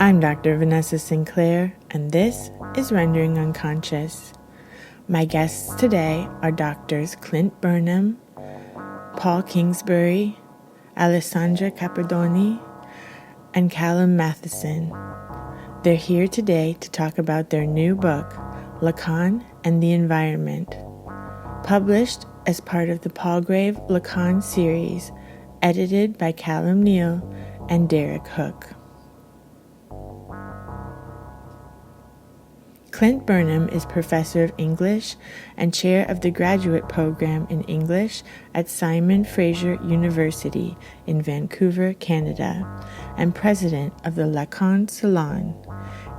I'm Dr. Vanessa Sinclair, and this is Rendering Unconscious. My guests today are Doctors Clint Burnham, Paul Kingsbury, Alessandra Capperdoni, and Calum Matheson. They're here today to talk about their new book, Lacan and the Environment, published as part of the Palgrave Lacan series, edited by Calum Neal and Derek Hook. Clint Burnham is professor of English and chair of the graduate program in English at Simon Fraser University in Vancouver, Canada, and president of the Lacan Salon.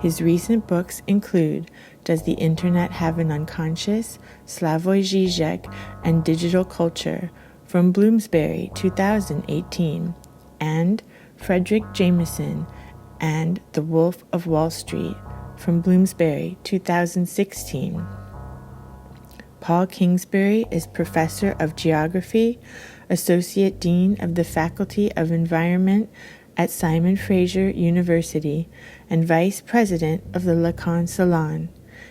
His recent books include Does the Internet Have an Unconscious?, Slavoj Žižek, and Digital Culture from Bloomsbury 2018, and Frederick Jameson and The Wolf of Wall Street from Bloomsbury 2016. Paul Kingsbury is Professor of Geography, Associate Dean of the Faculty of Environment at Simon Fraser University, and Vice President of the Lacan Salon.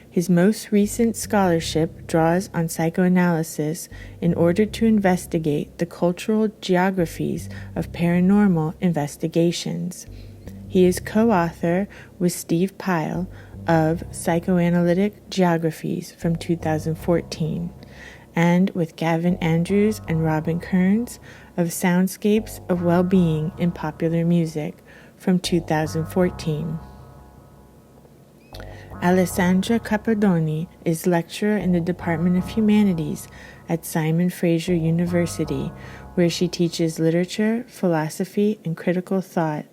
His most recent scholarship draws on psychoanalysis in order to investigate the cultural geographies of paranormal investigations. He is co-author with Steve Pyle of Psychoanalytic Geographies from 2014, and with Gavin Andrews and Robin Kearns of Soundscapes of Well-Being in Popular Music from 2014. Alessandra Capperdoni is lecturer in the Department of Humanities at Simon Fraser University, where she teaches literature, philosophy, and critical thought,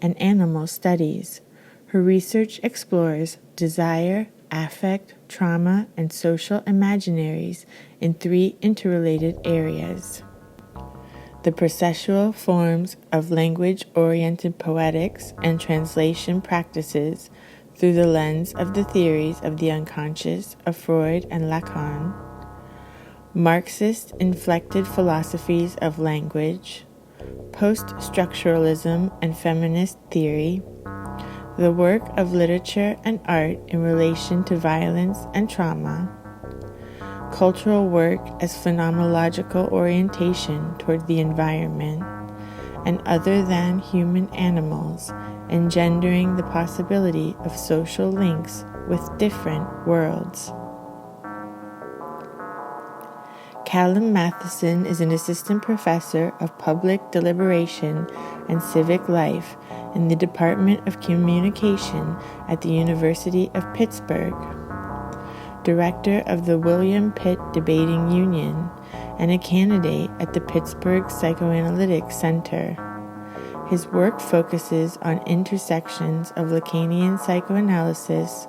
and animal studies. Her research explores desire, affect, trauma, and social imaginaries in three interrelated areas: the processual forms of language-oriented poetics and translation practices through the lens of the theories of the unconscious of Freud and Lacan, Marxist-inflected philosophies of language, post-structuralism and feminist theory, the work of literature and art in relation to violence and trauma, cultural work as phenomenological orientation toward the environment, and other than human animals, engendering the possibility of social links with different worlds. Calum Matheson is an assistant professor of public deliberation and civic life in the Department of Communication at the University of Pittsburgh, director of the William Pitt Debating Union, and a candidate at the Pittsburgh Psychoanalytic Center. His work focuses on intersections of Lacanian psychoanalysis,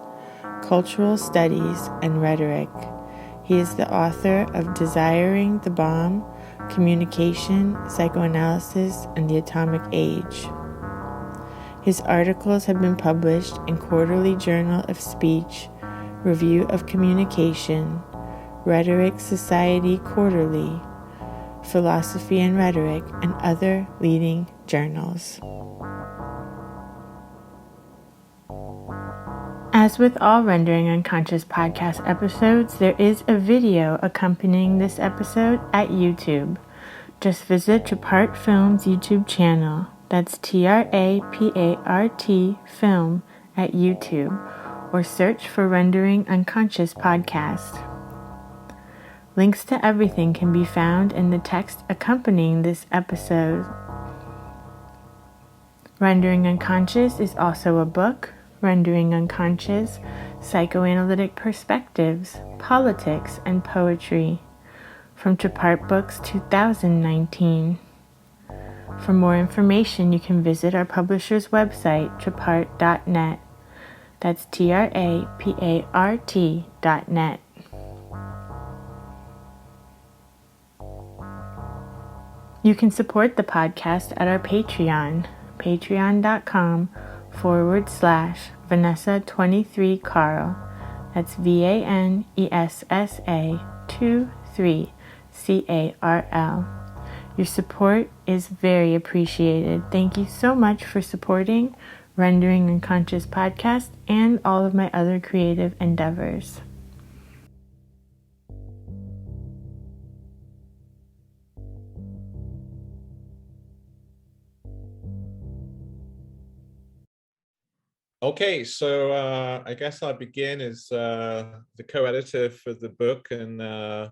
cultural studies, and rhetoric. He is the author of Desiring the Bomb, Communication, Psychoanalysis, and the Atomic Age. His articles have been published in Quarterly Journal of Speech, Review of Communication, Rhetoric Society Quarterly, Philosophy and Rhetoric, and other leading journals. As with all Rendering Unconscious podcast episodes, there is a video accompanying this episode at YouTube. Just visit Trapart Film's YouTube channel. That's Trapart Film at YouTube, or search for Rendering Unconscious podcast. Links to everything can be found in the text accompanying this episode. Rendering Unconscious is also a book, Rendering Unconscious, Psychoanalytic Perspectives, Politics, and Poetry, from Trapart Books 2019. For more information, you can visit our publisher's website, trapart.net. That's Trapart.net. You can support the podcast at our Patreon, patreon.com/Vanessa23Carl. That's VANESSA23CARL. Your support is very appreciated. Thank you so much for supporting Rendering Unconscious podcast, and all of my other creative endeavors. Okay, so I guess I'll begin as the co-editor for the book. And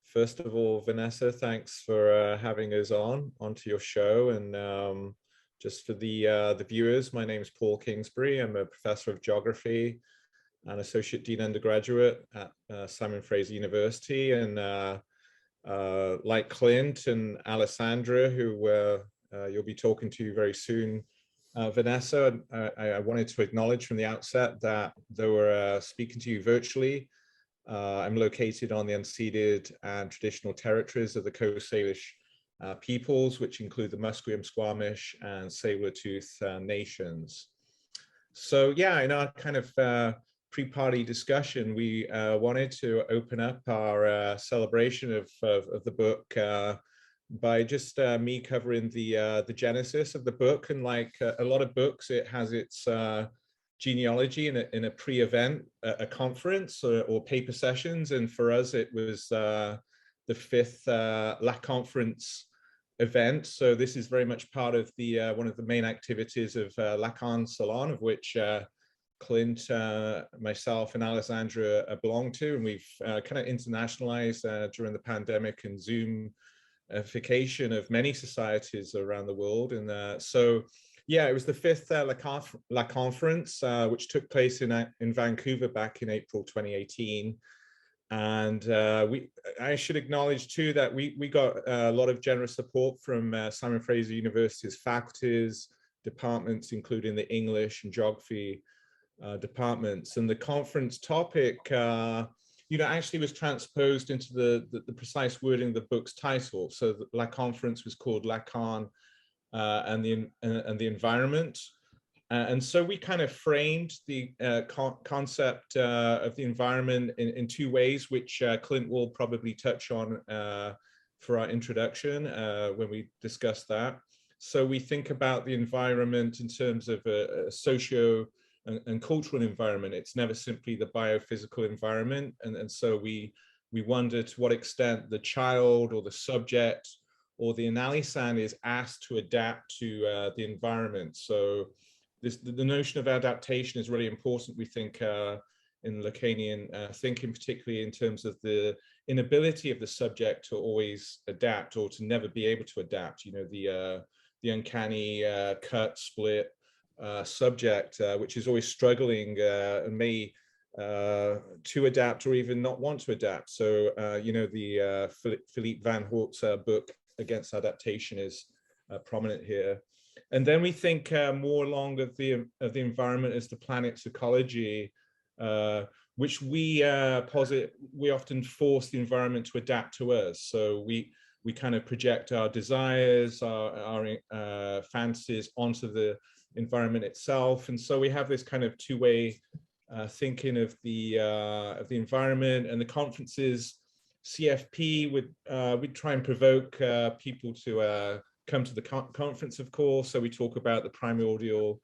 first of all, Vanessa, thanks for having us onto your show. And just for the viewers, my name is Paul Kingsbury. I'm a professor of geography and associate dean undergraduate at Simon Fraser University. And like Clint and Alessandra, who you'll be talking to very soon, Vanessa, I wanted to acknowledge from the outset that though we're speaking to you virtually, I'm located on the unceded and traditional territories of the Coast Salish peoples, which include the Musqueam, Squamish, and Tsleil-Waututh nations. So yeah, in our kind of pre-party discussion, we wanted to open up our celebration of the book by just me covering the genesis of the book. And like a lot of books, it has its genealogy in a pre-event, a conference or paper sessions. And for us, it was the fifth La Conference event. So this is very much part of the one of the main activities of Lacan Salon, of which Clint, myself, and Alessandra belong to. And we've kind of internationalized during the pandemic and Zoomification of many societies around the world. And so, yeah, it was the fifth La Conference, which took place in Vancouver back in April 2018. And I should acknowledge too that we got a lot of generous support from Simon Fraser University's faculties, departments, including the English and geography departments. And the conference topic, actually was transposed into the precise wording of the book's title. So the La Conference was called Lacan and the Environment. And so we kind of framed the concept of the environment in two ways, which Clint will probably touch on for our introduction when we discuss that. So we think about the environment in terms of a socio and cultural environment. It's never simply the biophysical environment. And so we wonder to what extent the child or the subject or the analysand is asked to adapt to the environment. So the notion of adaptation is really important, we think, in Lacanian thinking, particularly in terms of the inability of the subject to always adapt or to never be able to adapt. The uncanny cut, split subject, which is always struggling and may to adapt or even not want to adapt. So, the Philippe Van Hort's book Against Adaptation is prominent here. And then we think more along of the environment as the planet's ecology, which we posit, we often force the environment to adapt to us. So we kind of project our desires, our fantasies onto the environment itself. And so we have this kind of two-way thinking of the environment. And the conferences, CFP would try and provoke people to come to the conference, of course. So we talk about the primordial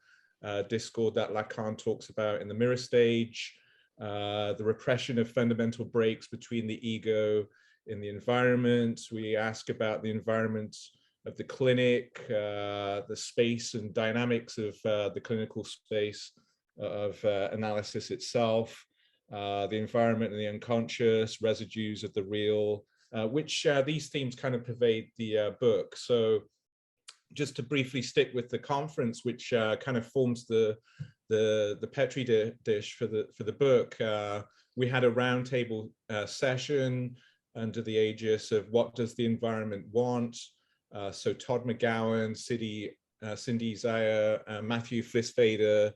discord that Lacan talks about in the mirror stage, the repression of fundamental breaks between the ego and the environment. We ask about the environment of the clinic, the space and dynamics of the clinical space of analysis itself, the environment and the unconscious, residues of the real, which these themes kind of pervade the book. So just to briefly stick with the conference, which kind of forms the petri dish for the book, we had a roundtable session under the aegis of what does the environment want? So Todd McGowan, Cindy Zaya, Matthew Flisfader,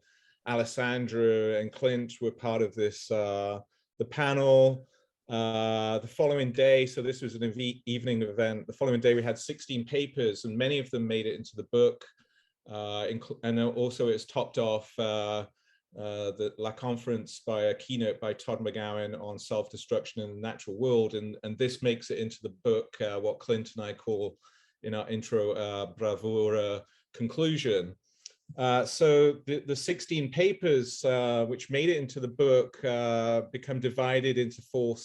Alessandra, and Clint were part of this, the panel. The following day, so this was an evening event, the following day we had 16 papers, and many of them made it into the book. And also it's topped off the La Conference by a keynote by Todd McGowan on self-destruction in the natural world. And this makes it into the book, what Clint and I call in our intro bravura conclusion. So the 16 papers which made it into the book become divided into 4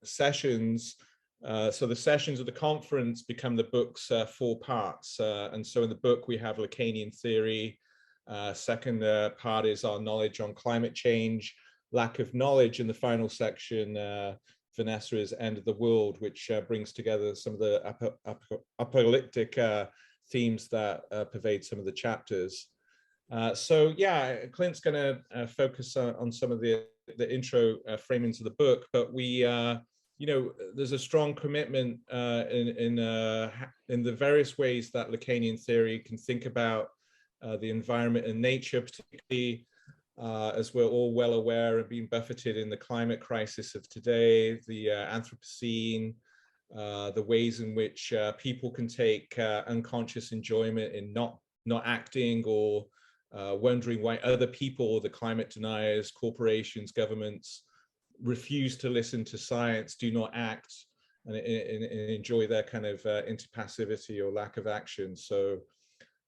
sessions. So the sessions of the conference become the book's 4 parts. And so in the book, we have Lacanian theory. Second part is our knowledge on climate change, lack of knowledge. In the final section, Vanessa's End of the World, which brings together some of the apocalyptic themes that pervade some of the chapters. So yeah, Clint's going to focus on some of the intro framings of the book, but we you know, there's a strong commitment in the various ways that Lacanian theory can think about the environment and nature, particularly as we're all well aware of being buffeted in the climate crisis of today, the Anthropocene, the ways in which people can take unconscious enjoyment in not acting, or wondering why other people, the climate deniers, corporations, governments, refuse to listen to science, do not act, and enjoy their kind of interpassivity or lack of action. So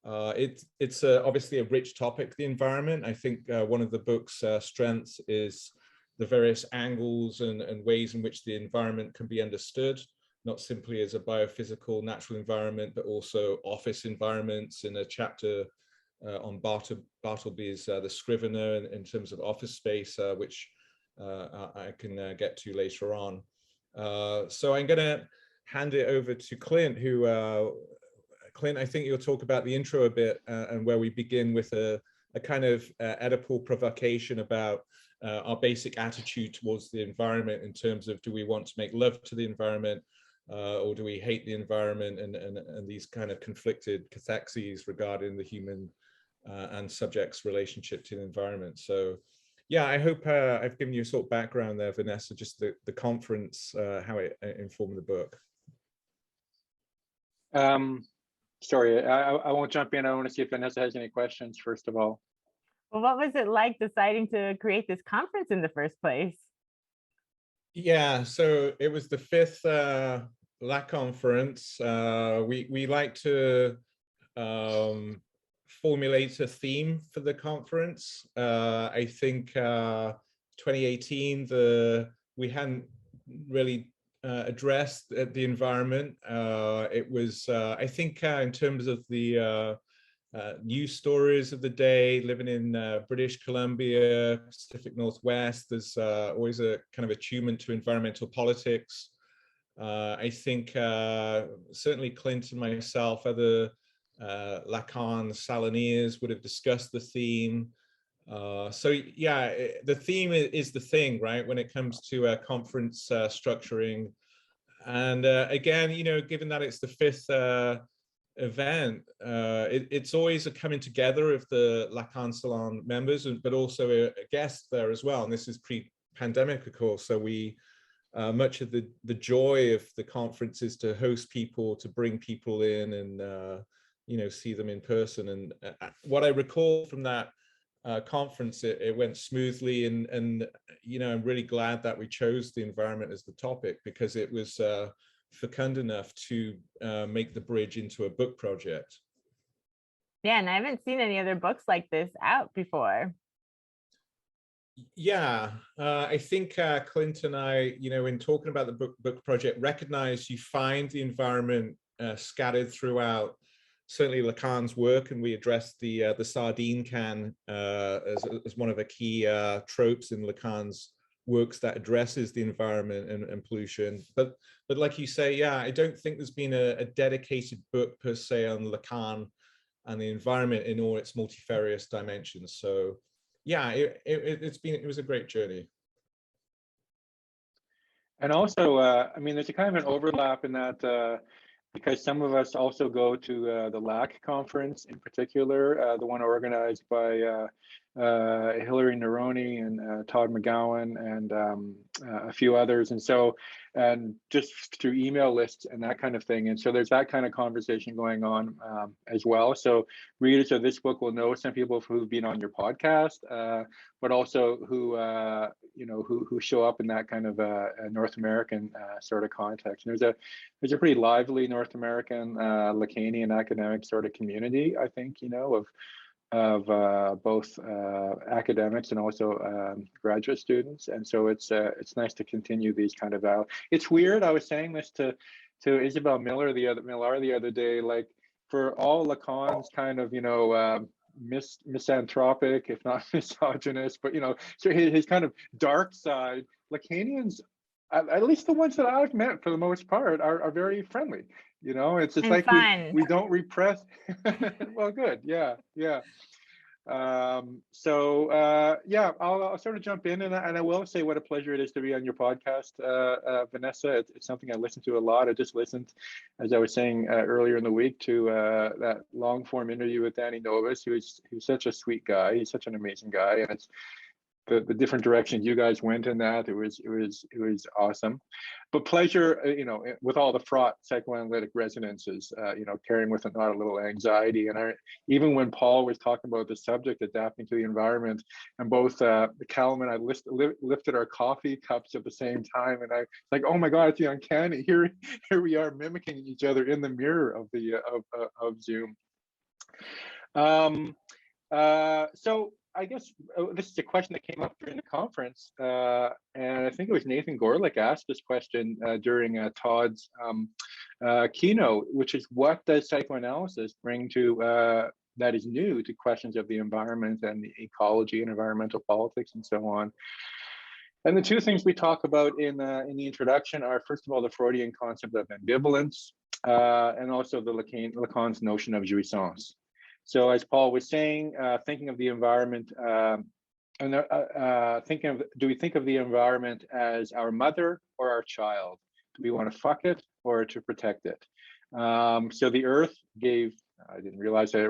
it's obviously a rich topic, the environment. I think one of the book's strengths is the various angles and ways in which the environment can be understood, not simply as a biophysical natural environment, but also office environments. In a chapter on Bartleby's The Scrivener in terms of office space, which I can get to later on. So I'm going to hand it over to Clint, who, Clint, I think you'll talk about the intro a bit, and where we begin with a kind of Oedipal provocation about our basic attitude towards the environment, in terms of, do we want to make love to the environment, or do we hate the environment, and these kind of conflicted cathexes regarding the human and subject's relationship to the environment. So yeah, I hope I've given you a sort of background there, Vanessa, just the conference, how it informed the book. Sorry, I won't jump in. I want to see if Vanessa has any questions, first of all. Well, what was it like deciding to create this conference in the first place? Yeah, so it was the 5th LAC conference. We like to formulate a theme for the conference. I think 2018, we hadn't really addressed the environment. It was, I think, in terms of the news stories of the day, living in British Columbia, Pacific Northwest, there's always a kind of attunement to environmental politics. I think certainly Clint and myself, other Lacan Saloniers would have discussed the theme. So yeah, the theme is the thing, right, when it comes to conference structuring. And again, you know, given that it's the 5th event, it's always a coming together of the Lacan Salon members, but also a guest there as well. And this is pre-pandemic, of course, so we much of the joy of the conference is to host people, to bring people in, and you know, see them in person. And what I recall from that conference, it went smoothly, and you know, I'm really glad that we chose the environment as the topic, because it was fecund enough to make the bridge into a book project. Yeah, and I haven't seen any other books like this out before. Yeah, I think Clint and I, you know, in talking about the book project, recognize you find the environment scattered throughout certainly Lacan's work, and we addressed the sardine can as one of the key tropes in Lacan's works that addresses the environment and pollution. But like you say, yeah, I don't think there's been a dedicated book per se on Lacan and the environment in all its multifarious dimensions. So yeah, it was a great journey. And also, I mean, there's a kind of an overlap in that, because some of us also go to the LAC conference in particular, the one organized by Hillary Neroni and Todd McGowan and a few others. And so, and just through email lists and that kind of thing. And so there's that kind of conversation going on as well. So readers of this book will know some people who've been on your podcast, but also who, who show up in that kind of a North American sort of context. And there's a pretty lively North American Lacanian academic sort of community, I think, of both academics and also graduate students, and so it's nice to continue these kind of It's weird. I was saying this to Isabel Millar the other day. Like, for all Lacan's kind of misanthropic, if not misogynist, but so his kind of dark side, Lacanians, at least the ones that I've met for the most part, are very friendly. It's just like we don't repress. Well, good. Yeah. I'll sort of jump in, and I will say what a pleasure it is to be on your podcast, Vanessa. It's something I listen to a lot. I just listened, as I was saying earlier in the week, to that long form interview with Danny Novus, who's such a sweet guy. He's such an amazing guy, and it's the different directions you guys went in that. It was awesome. But pleasure, with all the fraught psychoanalytic resonances, carrying with it not a little anxiety. And even when Paul was talking about the subject, adapting to the environment, and both Calum and I lifted our coffee cups at the same time, and I like, oh my God, it's uncanny. Here we are mimicking each other in the mirror of the of Zoom. So I guess this is a question that came up during the conference, and I think it was Nathan Gorlick asked this question during Todd's keynote, which is, what does psychoanalysis bring to that is new to questions of the environment and the ecology and environmental politics and so on? And the two things we talk about in the introduction are, first of all, the Freudian concept of ambivalence, and also the Lacan's notion of jouissance. So, as Paul was saying, thinking of the environment, do we think of the environment as our mother or our child? Do we want to fuck it or to protect it? So the earth gave, I didn't realize I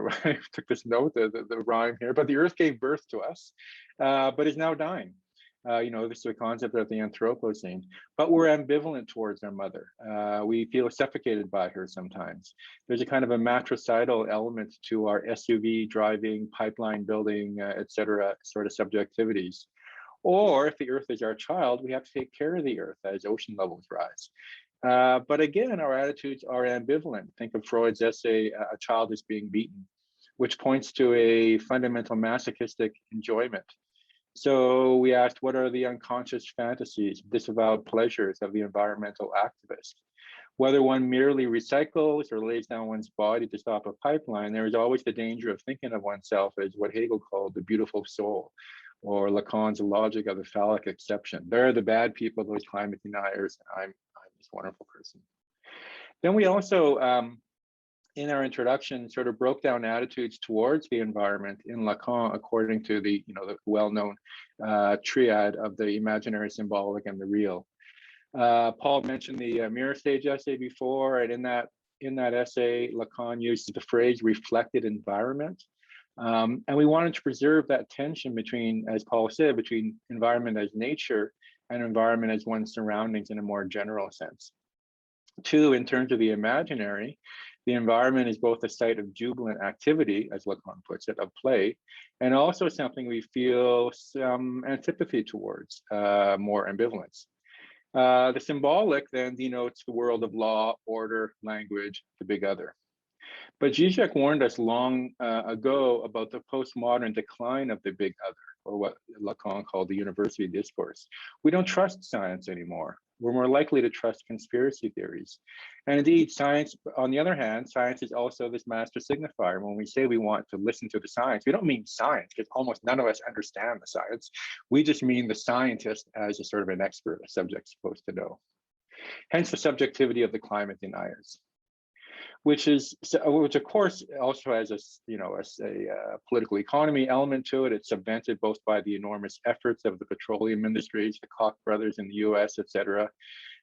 took this note, the rhyme here, but the earth gave birth to us, but is now dying. This is the concept of the Anthropocene, but we're ambivalent towards our mother. We feel suffocated by her sometimes. There's a kind of a matricidal element to our SUV driving, pipeline building, etc. sort of subjectivities. Or if the earth is our child, we have to take care of the earth as ocean levels rise. But again, our attitudes are ambivalent. Think of Freud's essay, A Child is Being Beaten, which points to a fundamental masochistic enjoyment. So we asked, what are the unconscious fantasies, disavowed pleasures of the environmental activist? Whether one merely recycles or lays down one's body to stop a pipeline, there is always the danger of thinking of oneself as what Hegel called the beautiful soul, or Lacan's logic of the phallic exception. They're the bad people, those climate deniers. I'm this wonderful person. Then we also, in our introduction, sort of broke down attitudes towards the environment in Lacan according to the well-known triad of the imaginary, symbolic, and the real. Paul mentioned the mirror stage essay before, and in that essay, Lacan used the phrase "reflected environment," and we wanted to preserve that tension between, as Paul said, between environment as nature and environment as one's surroundings in a more general sense. Two, in terms of the imaginary, the environment is both a site of jubilant activity, as Lacan puts it, of play, and also something we feel some antipathy towards, more ambivalence. The symbolic then denotes the world of law, order, language, the big other. But Zizek warned us long ago about the postmodern decline of the big other, or what Lacan called the university discourse. We don't trust science anymore. We're more likely to trust conspiracy theories. And indeed, science, on the other hand, science is also this master signifier. When we say we want to listen to the science, we don't mean science, because almost none of us understand the science. We just mean the scientist as a sort of an expert, a subject supposed to know. Hence the subjectivity of the climate deniers, which of course also has a political economy element to it. It's subvented both by the enormous efforts of the petroleum industries, the Koch brothers in the US, et cetera,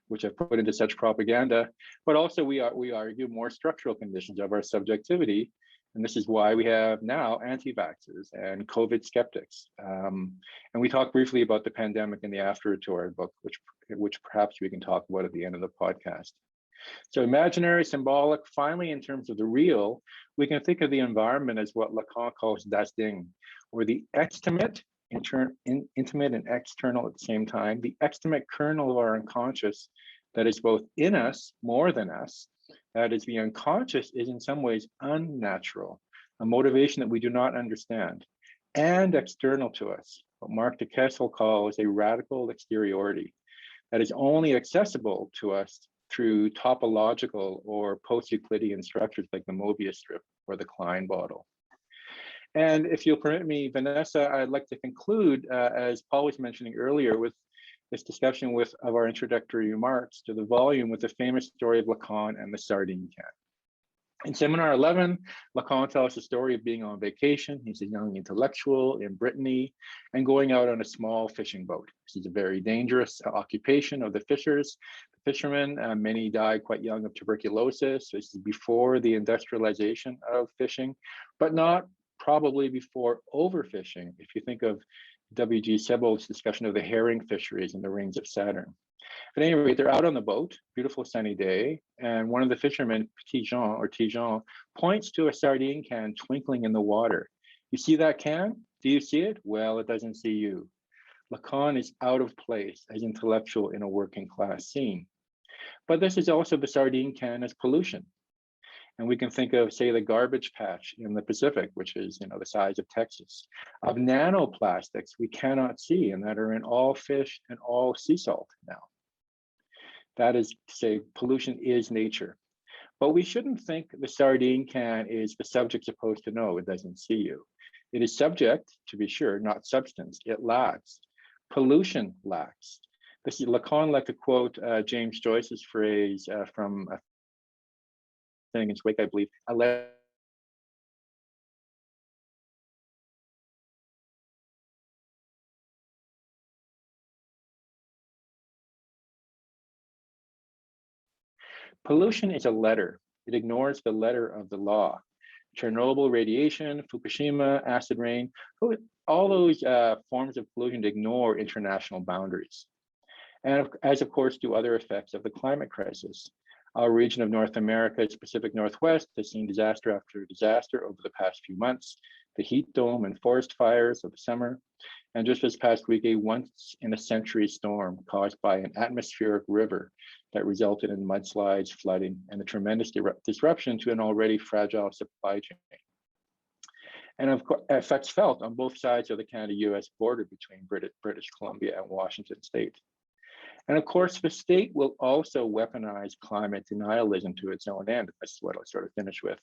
which have put into such propaganda. But also we argue more structural conditions of our subjectivity, And this is why we have now anti-vaxxers and COVID skeptics. And we talked briefly about the pandemic in the After to our book, which perhaps we can talk about at the end of the podcast. So imaginary, symbolic, finally, in terms of the real, we can think of the environment as what Lacan calls das Ding, or the extimate, intimate and external at the same time, the extimate kernel of our unconscious that is both in us, more than us. That is, the unconscious is in some ways unnatural, a motivation that we do not understand, and external to us, what Mark de Kessel calls a radical exteriority that is only accessible to us through topological or post-Euclidean structures like the Mobius strip or the Klein bottle. And if you'll permit me, Vanessa, I'd like to conclude, as Paul was mentioning earlier, with this discussion of our introductory remarks to the volume with the famous story of Lacan and the sardine can. In seminar 11, Lacan tells the story of being on vacation. He's a young intellectual in Brittany and going out on a small fishing boat. This is a very dangerous occupation of the fishermen. Many die quite young of tuberculosis. This is before the industrialization of fishing, but not probably before overfishing. If you think of W.G. Sebald's discussion of the herring fisheries in the rings of Saturn. At any rate, they're out on the boat, beautiful sunny day, and one of the fishermen, Tijan, points to a sardine can twinkling in the water. You see that can? Do you see it? Well, it doesn't see you. Lacan is out of place as intellectual in a working class scene. But this is also the sardine can as pollution. And we can think of, say, the garbage patch in the Pacific, which is, the size of Texas, of nanoplastics we cannot see and that are in all fish and all sea salt now. That is to say, pollution is nature. But we shouldn't think the sardine can is the subject supposed to know it doesn't see you. It is subject, to be sure, not substance. It lacks. Pollution lacks. This is Lacan like to quote James Joyce's phrase from a thing in Wake, I believe. Pollution is a letter. It ignores the letter of the law. Chernobyl radiation, Fukushima, acid rain, all those forms of pollution ignore international boundaries. And as of course do other effects of the climate crisis. Our region of North America's Pacific Northwest has seen disaster after disaster over the past few months, the heat dome and forest fires of the summer, and just this past week, a once-in-a-century storm caused by an atmospheric river that resulted in mudslides, flooding, and a tremendous disruption to an already fragile supply chain. And of course, effects felt on both sides of the Canada-US border between British Columbia and Washington State. And of course, the state will also weaponize climate denialism to its own end. That's what I'll sort of finish with,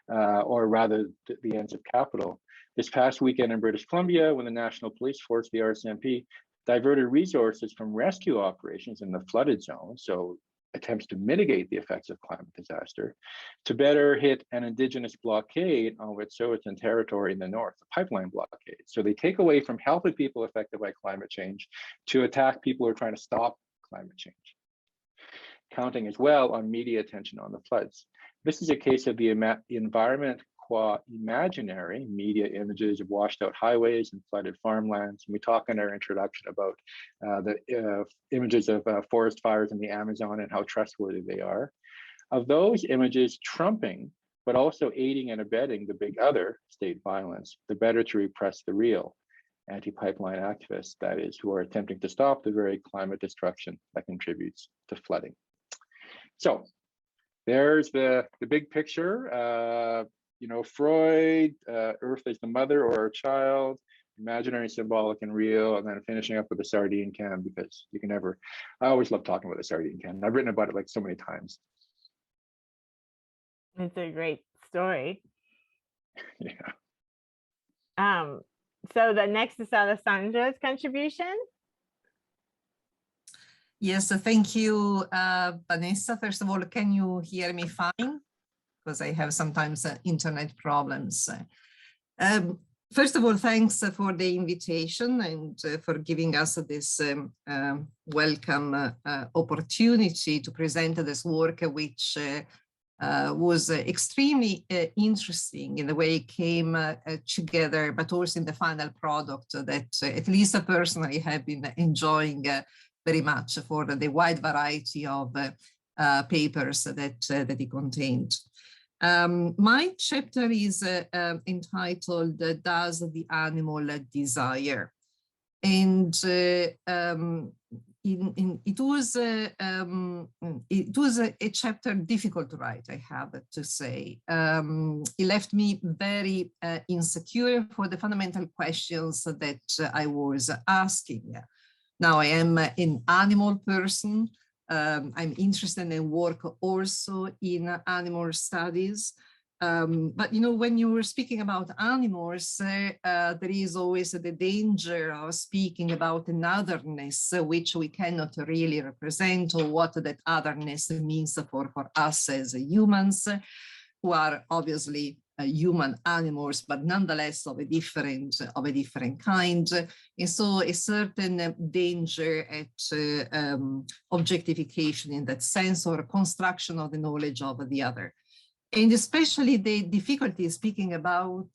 or rather the ends of capital. This past weekend in British Columbia, when the National Police Force, the RCMP, diverted resources from rescue operations in the flooded zone, so attempts to mitigate the effects of climate disaster, to better hit an indigenous blockade on Wet'suwet'en territory in the north, the pipeline blockade. So they take away from helping people affected by climate change to attack people who are trying to stop climate change. Counting as well on media attention on the floods. This is a case of the environment qua imaginary, media images of washed out highways and flooded farmlands. And we talk in our introduction about the images of forest fires in the Amazon and how trustworthy they are. Of those images trumping, but also aiding and abetting the big other, state violence, the better to repress the real anti-pipeline activists, that is, who are attempting to stop the very climate destruction that contributes to flooding. So there's the big picture. Freud, Earth is the mother or our child, imaginary, symbolic, and real, and then finishing up with the sardine can, because you can never, I always love talking about the sardine can. I've written about it like so many times. It's a great story. Yeah. So the next is Alessandra's contribution. Yes, thank you, Vanessa. First of all, can you hear me fine? Because I have sometimes internet problems. First of all, thanks for the invitation and for giving us this welcome opportunity to present this work, which was extremely interesting in the way it came together, but also in the final product that at least I personally have been enjoying very much for the wide variety of papers that it contained. My chapter is entitled "Does the Animal Desire?" And it was a chapter difficult to write, I have to say. It left me very insecure for the fundamental questions that I was asking. Now I am an animal person. I'm interested in work also in animal studies. But, you know, when you were speaking about animals, there is always the danger of speaking about an otherness, which we cannot really represent, or what that otherness means for us as humans, who are obviously human animals, but nonetheless of a different kind. And so a certain danger at objectification in that sense, or construction of the knowledge of the other. And especially the difficulty speaking about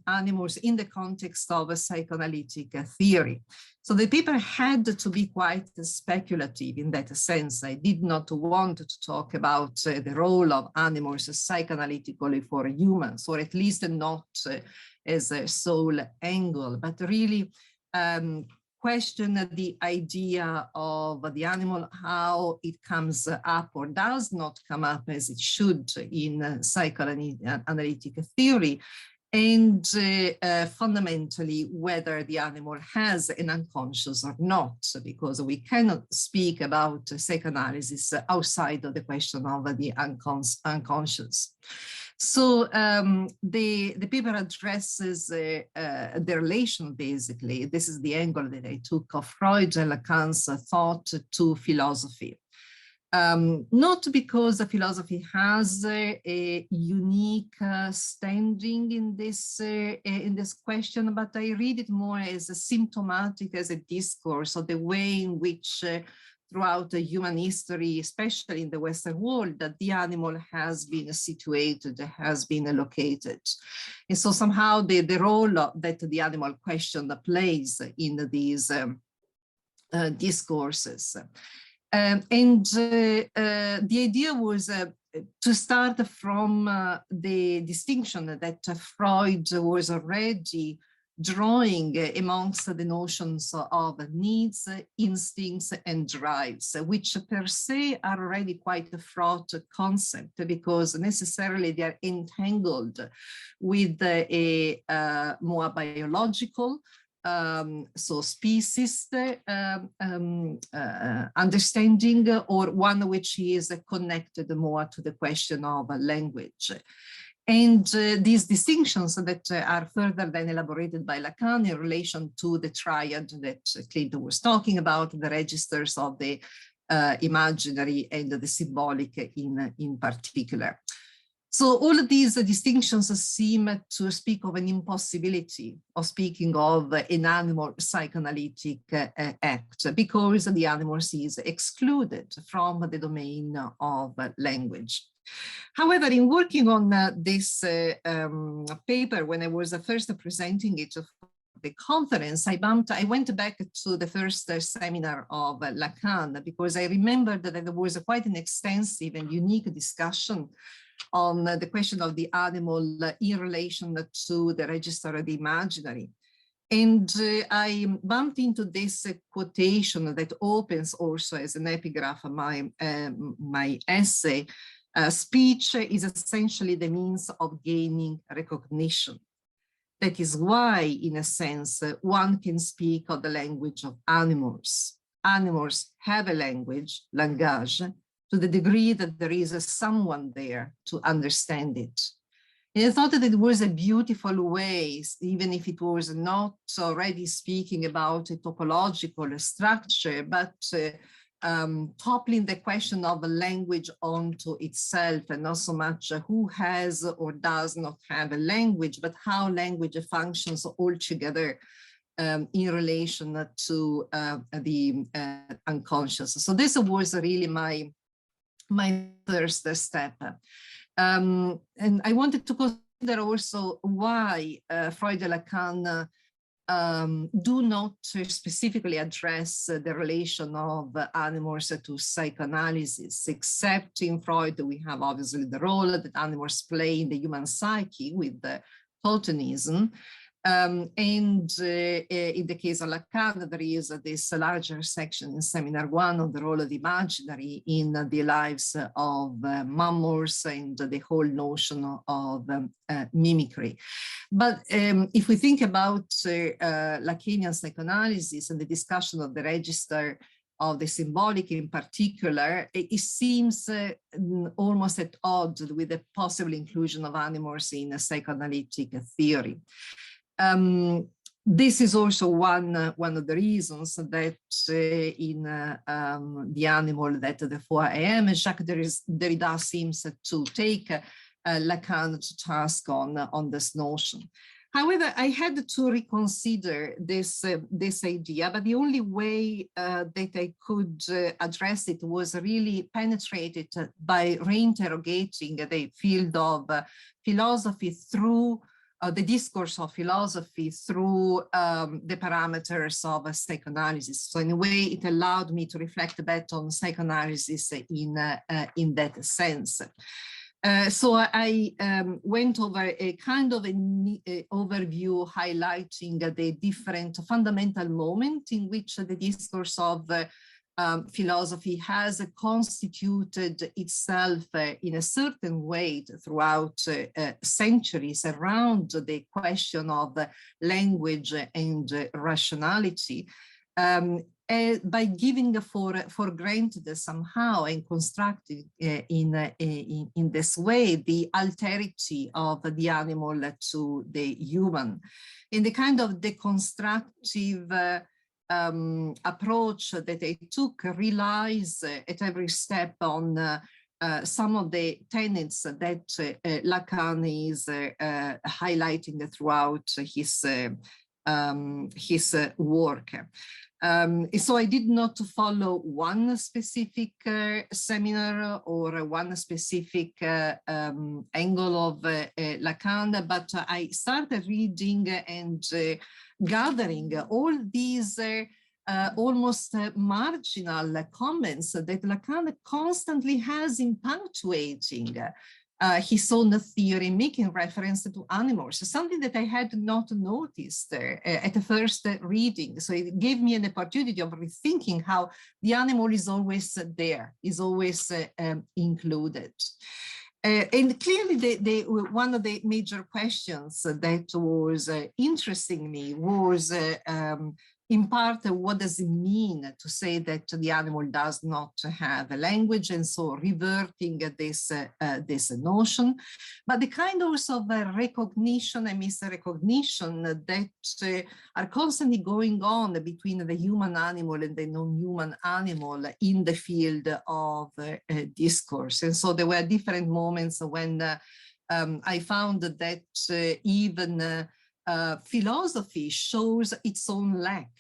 animals in the context of a psychoanalytic theory. So the paper had to be quite speculative in that sense. I did not want to talk about the role of animals psychoanalytically for humans, or at least not as a sole angle, but really question the idea of the animal, how it comes up or does not come up as it should in psychoanalytic theory, and fundamentally whether the animal has an unconscious or not, because we cannot speak about psychoanalysis outside of the question of the unconscious. So the paper addresses the relation, basically. This is the angle that I took of Freud and Lacan's thought to philosophy. Not because philosophy has a unique standing in this question, but I read it more as a symptomatic, as a discourse of the way in which throughout the human history, especially in the Western world, that the animal has been situated, has been located. And so somehow the role that the animal question plays in these discourses. And the idea was to start from the distinction that Freud was already drawing amongst the notions of needs, instincts, and drives, which per se are already quite a fraught concept, because necessarily they are entangled with a more biological, so speciesist understanding, or one which is connected more to the question of language. And these distinctions that are further then elaborated by Lacan in relation to the triad that Clint was talking about, the registers of the imaginary and the symbolic in particular. So all of these distinctions seem to speak of an impossibility of speaking of an animal psychoanalytic act, because the animal is excluded from the domain of language. However, in working on this paper, when I was first presenting it to the conference, I went back to the first seminar of Lacan, because I remembered that there was quite an extensive and unique discussion on the question of the animal in relation to the register of the imaginary. And I bumped into this quotation that opens also as an epigraph of my essay. Speech is essentially the means of gaining recognition. That is why, in a sense, one can speak of the language of animals. Animals have a language, langage, to the degree that there is someone there to understand it. And I thought that it was a beautiful way, even if it was not already speaking about a topological structure, but toppling the question of a language onto itself, and not so much who has or does not have a language, but how language functions altogether in relation to the unconscious. So this was really my my first step. And I wanted to consider also why Freud and Lacan do not specifically address the relation of animals to psychoanalysis, except in Freud we have obviously the role that animals play in the human psyche with the Platonism. And in the case of Lacan, there is this larger section in Seminar 1 on the role of the imaginary in the lives of mammals and the whole notion of mimicry. But if we think about Lacanian psychoanalysis and the discussion of the register of the symbolic in particular, it seems almost at odds with the possible inclusion of animals in a psychoanalytic theory. This is also one of the reasons that in The Animal that the 4 a.m. Jacques Derrida seems to take Lacan to task on this notion. However, I had to reconsider this idea, but the only way that I could address it was really penetrated by reinterrogating the field of philosophy through the discourse of philosophy through the parameters of psychoanalysis. So in a way, it allowed me to reflect better on psychoanalysis in that sense. So I went over a kind of an overview highlighting the different fundamental moments in which the discourse of philosophy has constituted itself in a certain way throughout centuries around the question of language and rationality, by giving for granted somehow and constructing in this way the alterity of the animal to the human. In the kind of deconstructive approach that I took relies at every step on some of the tenets that Lacan is highlighting throughout his work. So I did not follow one specific seminar or one specific angle of Lacan, but I started reading and gathering all these almost marginal comments that Lacan constantly has in punctuating his own theory, making reference to animals, something that I had not noticed at the first reading. So it gave me an opportunity of rethinking how the animal is always there, is always included. And clearly, one of the major questions that was interesting me was in part, what does it mean to say that the animal does not have a language, and so reverting this notion, but the kind also of recognition and misrecognition that are constantly going on between the human animal and the non-human animal in the field of discourse. And so there were different moments when I found that even philosophy shows its own lack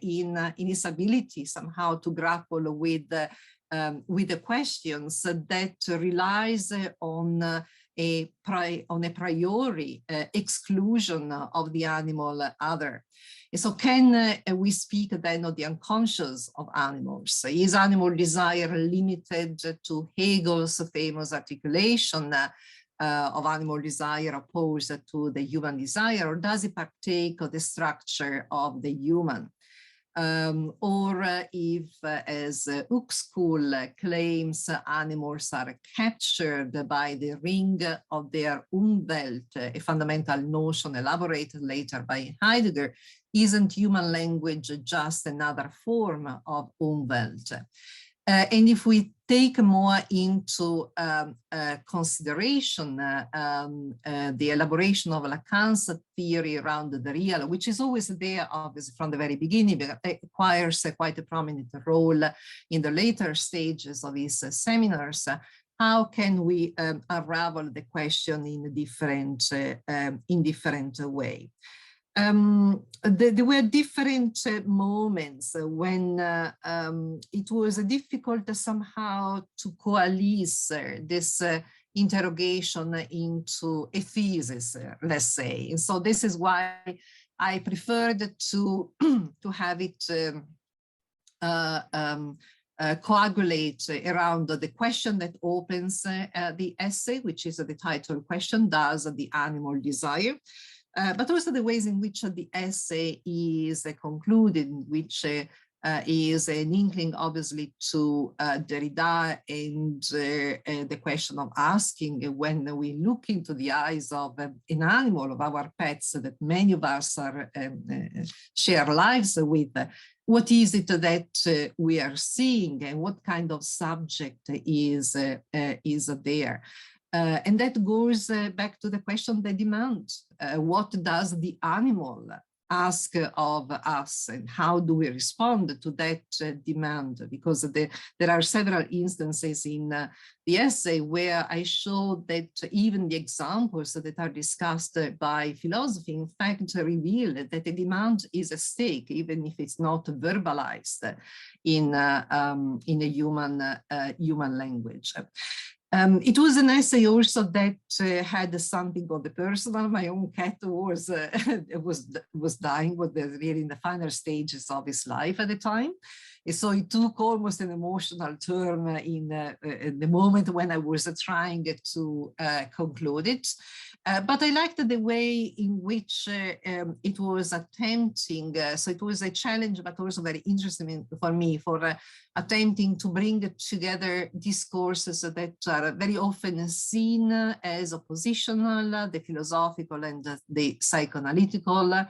in its ability somehow to grapple with the questions that relies on a priori exclusion of the animal other. And so can we speak then of the unconscious of animals? Is animal desire limited to Hegel's famous articulation of animal desire opposed to the human desire, or does it partake of the structure of the human? Or if, as Uxküll claims, animals are captured by the ring of their Umwelt, a fundamental notion elaborated later by Heidegger, isn't human language just another form of Umwelt? And if we take more into consideration the elaboration of Lacan's theory around the real, which is always there, obviously, from the very beginning, but it acquires quite a prominent role in the later stages of his seminars, how can we unravel the question in a different way? There were different moments when it was difficult somehow to coalesce this interrogation into a thesis, let's say. And so this is why I preferred to have it coagulate around the question that opens the essay, which is the title question, does the animal desire? But also the ways in which the essay is concluded, which is an inkling, obviously, to Derrida and the question of asking when we look into the eyes of an animal, of our pets that many of us are, share lives with, what is it that we are seeing and what kind of subject is there? And that goes back to the question, the demand. What does the animal ask of us, and how do we respond to that demand? Because there are several instances in the essay where I show that even the examples that are discussed by philosophy, in fact, reveal that the demand is at stake, even if it's not verbalized in a human language. It was an essay also that had something of the personal. My own cat was dying, was really in the final stages of his life at the time. And so it took almost an emotional turn in the moment when I was trying to conclude it. But I liked the way in which it was attempting, so it was a challenge, but also very interesting for me, for attempting to bring together discourses that are very often seen as oppositional, the philosophical and the psychoanalytical.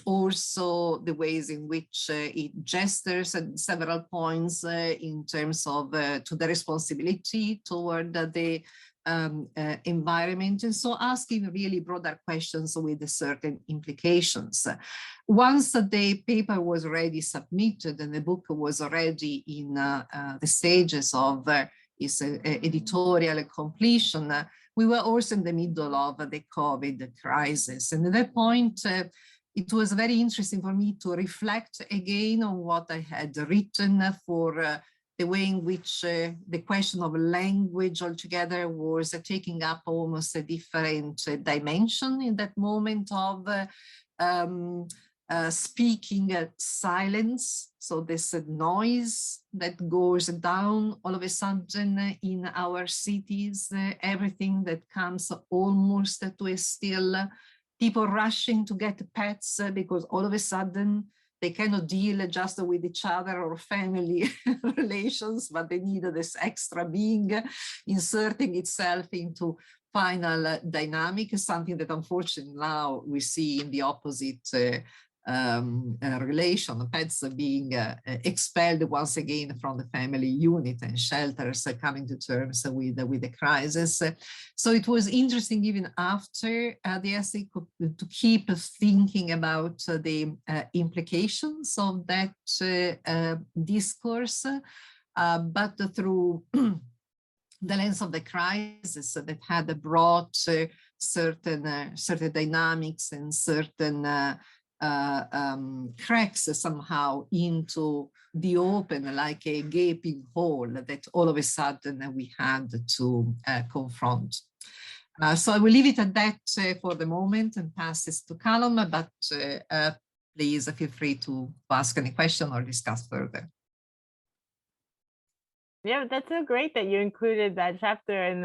Also the ways in which it gestures at several points in terms of to the responsibility toward the environment, and so asking really broader questions with certain implications. Once the paper was already submitted and the book was already in the stages of its editorial completion, we were also in the middle of the COVID crisis. And at that point, it was very interesting for me to reflect again on what I had written, for the way in which the question of language altogether was taking up almost a different dimension in that moment of speaking silence. So this noise that goes down all of a sudden in our cities, everything that comes almost to a still, people rushing to get pets because all of a sudden they cannot deal just with each other or family relations, but they need this extra being inserting itself into final dynamic, something that unfortunately now we see in the opposite relation, pets being expelled once again from the family unit and shelters coming to terms with the crisis. So it was interesting even after the essay to keep thinking about the implications of that discourse, but through the lens of the crisis that had brought certain dynamics and certain cracks somehow into the open, like a gaping hole that all of a sudden we had to confront. So I will leave it at that for the moment and pass this to Calum, but please feel free to ask any question or discuss further. Yeah, that's so great that you included that chapter in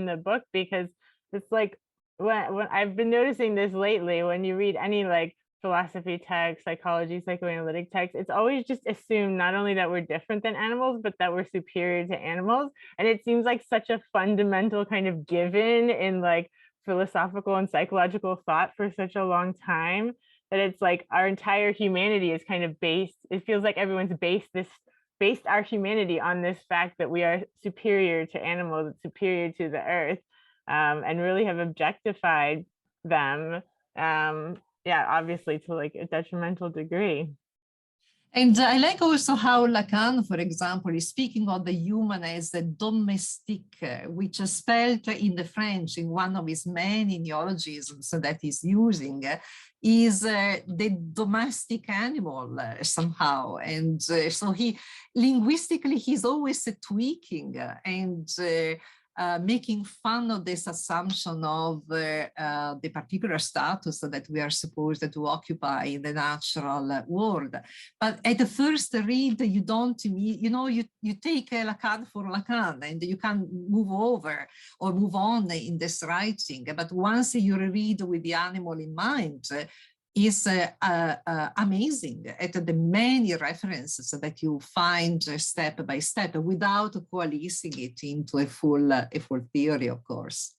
the book, because it's like when I've been noticing this lately, when you read any like philosophy text, psychology, psychoanalytic text, it's always just assumed not only that we're different than animals, but that we're superior to animals. And it seems like such a fundamental kind of given in like philosophical and psychological thought for such a long time, that it's like our entire humanity is kind of based, it feels like everyone's based our humanity on this fact that we are superior to animals, superior to the earth, and really have objectified them. Yeah, obviously to like a detrimental degree. And I like also how Lacan, for example, is speaking of the human as a domestique, which is spelled in the French in one of his many neologisms that he's using, is the domestic animal somehow. And so linguistically, he's always tweaking and making fun of this assumption of the particular status that we are supposed to occupy in the natural world. But at the first read, you don't, you take Lacan for Lacan and you can move over or move on in this writing. But once you read with the animal in mind, is amazing at the many references that you find step by step without coalescing it into a full theory, of course.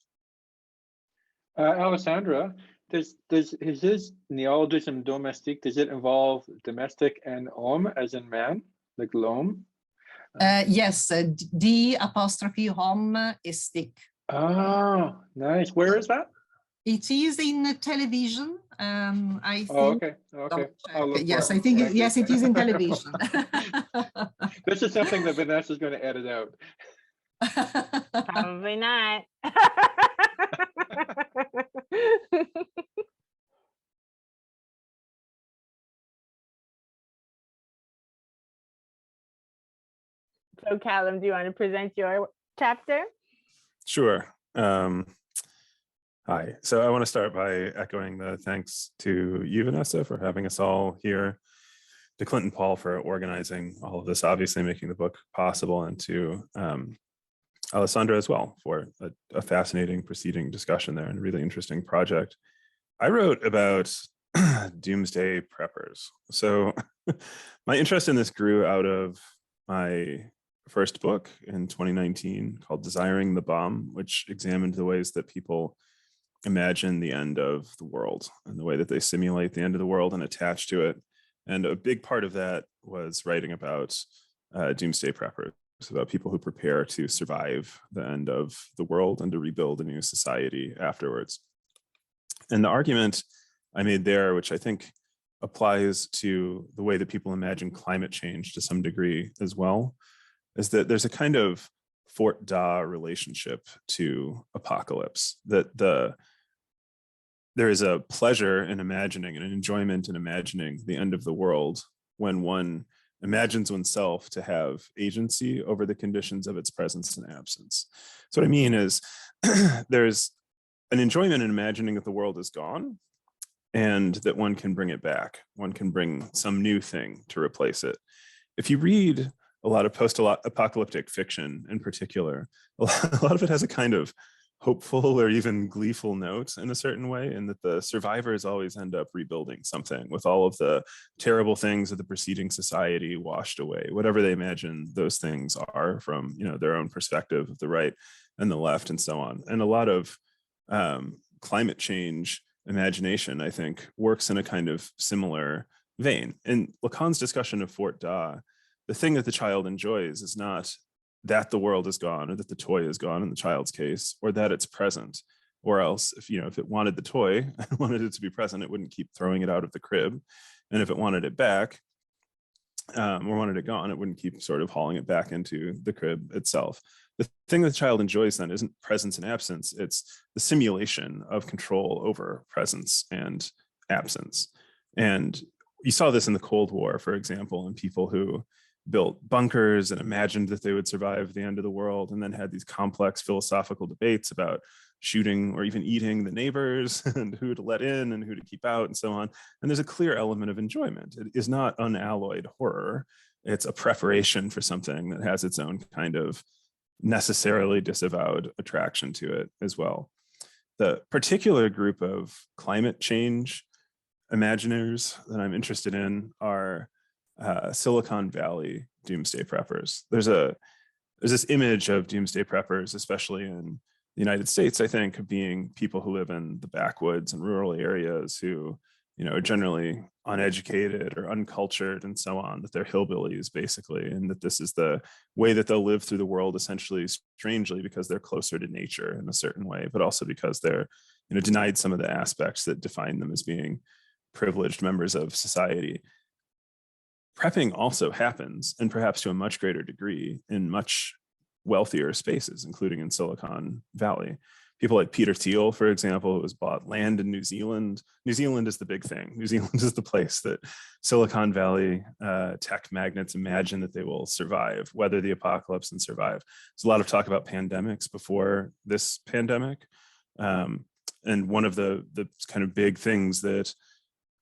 Alessandra, is his neologism domestique, does it involve domestic and homme as in man, like l'homme? Yes, D apostrophe homme is stick. Oh, nice. Where is that? It is in television. I think. Oh, okay. Okay. Yes, I think yes, it is in television. This is something that Vanessa's going to edit out. Probably not. So, Calum, do you want to present your chapter? Sure. Hi. So I want to start by echoing the thanks to you, Vanessa, for having us all here, to Clint and Paul for organizing all of this, obviously making the book possible, and to Alessandra as well for a fascinating preceding discussion there and a really interesting project. I wrote about Doomsday preppers. So my interest in this grew out of my first book in 2019 called Desiring the Bomb, which examined the ways that people imagine the end of the world and the way that they simulate the end of the world and attach to it. And a big part of that was writing about doomsday preppers, about people who prepare to survive the end of the world and to rebuild a new society afterwards. And the argument I made there, which I think applies to the way that people imagine climate change to some degree as well, is that there's a kind of Fort Da relationship to apocalypse, that there is a pleasure in imagining and an enjoyment in imagining the end of the world when one imagines oneself to have agency over the conditions of its presence and absence. So what I mean is there's an enjoyment in imagining that the world is gone and that one can bring it back. One can bring some new thing to replace it. If you read a lot of post-apocalyptic fiction in particular, a lot of it has a kind of hopeful or even gleeful note in a certain way, in that the survivors always end up rebuilding something with all of the terrible things of the preceding society washed away, whatever they imagine those things are from, their own perspective of the right and the left and so on. And a lot of climate change imagination, I think, works in a kind of similar vein. In Lacan's discussion of Fort Da, the thing that the child enjoys is not that the world is gone or that the toy is gone in the child's case, or that it's present, or else if it wanted the toy and wanted it to be present, it wouldn't keep throwing it out of the crib. And if it wanted it back or wanted it gone, it wouldn't keep sort of hauling it back into the crib itself. The thing that the child enjoys then isn't presence and absence, it's the simulation of control over presence and absence. And you saw this in the Cold War, for example, in people who built bunkers and imagined that they would survive the end of the world, and then had these complex philosophical debates about shooting or even eating the neighbors and who to let in and who to keep out and so on. And there's a clear element of enjoyment. It is not unalloyed horror. It's a preparation for something that has its own kind of necessarily disavowed attraction to it as well. The particular group of climate change imaginers that I'm interested in are Silicon Valley doomsday preppers. There's this image of doomsday preppers, especially in the United States, I think, of being people who live in the backwoods and rural areas who, are generally uneducated or uncultured and so on, that they're hillbillies basically, and that this is the way that they'll live through the world, essentially, strangely, because they're closer to nature in a certain way, but also because they're, denied some of the aspects that define them as being privileged members of society. prepping also happens, and perhaps to a much greater degree, in much wealthier spaces, including in Silicon Valley. People like Peter Thiel, for example, who has bought land in New Zealand. New Zealand is the big thing. New Zealand is the place that Silicon Valley tech magnates imagine that they will survive, weather the apocalypse and survive. There's a lot of talk about pandemics before this pandemic. And one of the kind of big things that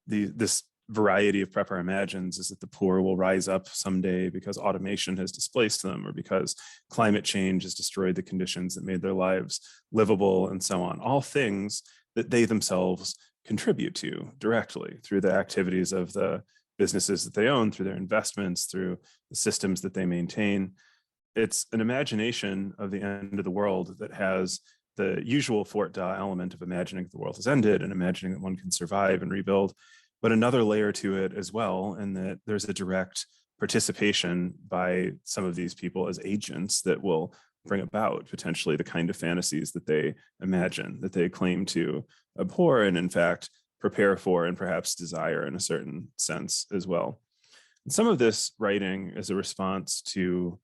this variety of prepper imagines is that the poor will rise up someday because automation has displaced them, or because climate change has destroyed the conditions that made their lives livable, and so on. All things that they themselves contribute to directly through the activities of the businesses that they own, through their investments, through the systems that they maintain. It's an imagination of the end of the world that has the usual Fort Da element of imagining that the world has ended and imagining that one can survive and rebuild, but another layer to it as well, in that there's a direct participation by some of these people as agents that will bring about potentially the kind of fantasies that they imagine, that they claim to abhor and in fact prepare for and perhaps desire in a certain sense as well. And some of this writing is a response to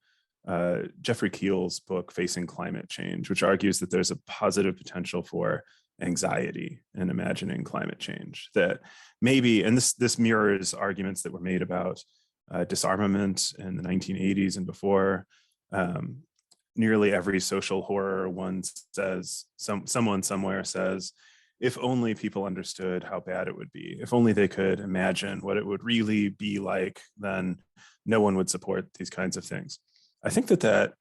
Jeffrey Keel's book, Facing Climate Change, which argues that there's a positive potential for anxiety in imagining climate change, that maybe, and this mirrors arguments that were made about disarmament in the 1980s and before. Nearly every social horror one says, someone somewhere says, if only people understood how bad it would be, if only they could imagine what it would really be like, then no one would support these kinds of things. I think that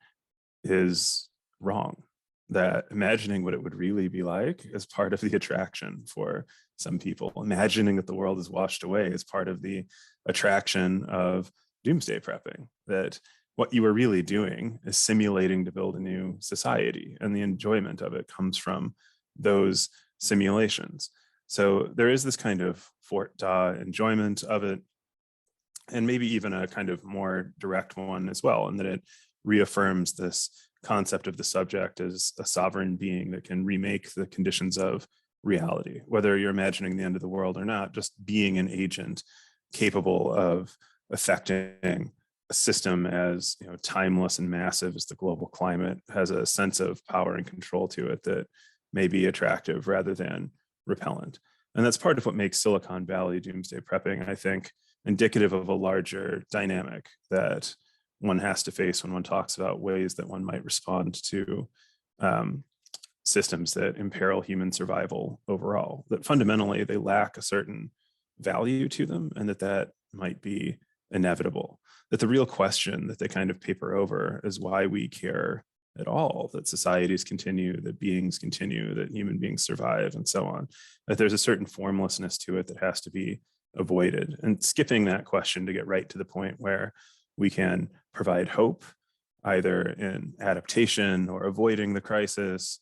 is wrong. That imagining what it would really be like is part of the attraction for some people. Imagining that the world is washed away is part of the attraction of doomsday prepping, that what you are really doing is simulating to build a new society, and the enjoyment of it comes from those simulations. So there is this kind of Fort Da enjoyment of it, and maybe even a kind of more direct one as well, in that it reaffirms this concept of the subject as a sovereign being that can remake the conditions of reality, whether you're imagining the end of the world or not. Just being an agent capable of affecting a system as timeless and massive as the global climate has a sense of power and control to it that may be attractive rather than repellent. And that's part of what makes Silicon Valley doomsday prepping, I think, indicative of a larger dynamic that one has to face when one talks about ways that one might respond to systems that imperil human survival overall, that fundamentally they lack a certain value to them, and that might be inevitable. That the real question that they kind of paper over is why we care at all, that societies continue, that beings continue, that human beings survive, and so on. That there's a certain formlessness to it that has to be avoided. And skipping that question to get right to the point where we can provide hope, either in adaptation or avoiding the crisis,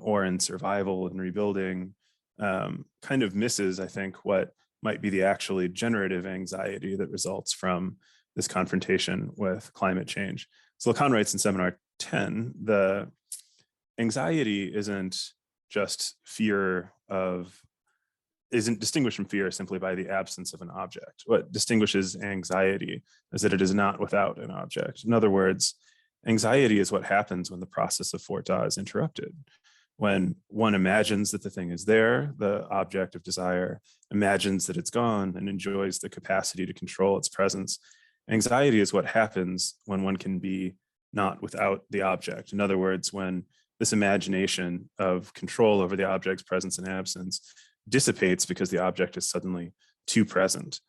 or in survival and rebuilding, kind of misses, I think, what might be the actually generative anxiety that results from this confrontation with climate change. So Lacan writes in seminar 10, the anxiety isn't distinguished from fear simply by the absence of an object. What distinguishes anxiety is that it is not without an object. In other words, anxiety is what happens when the process of Fort Da is interrupted. When one imagines that the thing is there, the object of desire, imagines that it's gone, and enjoys the capacity to control its presence. Anxiety is what happens when one can be not without the object. In other words, when this imagination of control over the object's presence and absence dissipates because the object is suddenly too present.